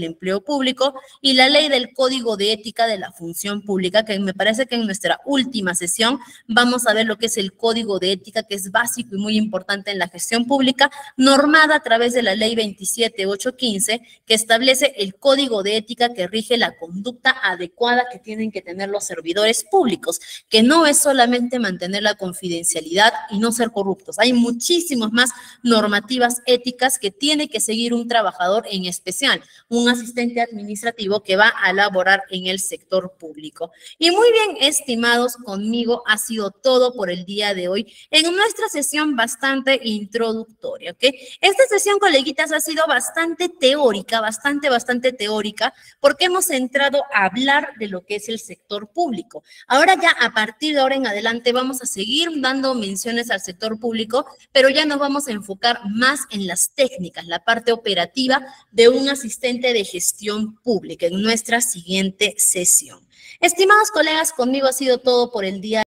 empleo público y la ley del Código de Ética de la Función Pública, que me parece que en nuestra última sesión vamos a ver lo que es el Código de Ética, que es básico y muy importante en la gestión pública, normada a través de la ley 27815, que establece el Código de Ética que rige la conducta adecuada que tienen que tener los servidores públicos, que no es solamente mantener la confidencialidad y no ser corruptos. Hay muchísimas más normativas éticas que tiene que seguir un trabajador, en especial un asistente administrativo que va a laborar en el sector público. Y muy bien, estimados, conmigo ha sido todo por el día de hoy en nuestra sesión bastante introductoria, ¿ok? Esta sesión, coleguitas, ha sido bastante teórica, bastante teórica, porque hemos entrado a hablar de lo que es el sector público. Ahora ya, a partir de ahora en adelante, vamos a seguir dando menciones al sector público, pero ya nos vamos a enfocar más en las técnicas, la parte operativa de un asistente de gestión pública en nuestra siguiente sesión. Estimados colegas, conmigo ha sido todo por el día.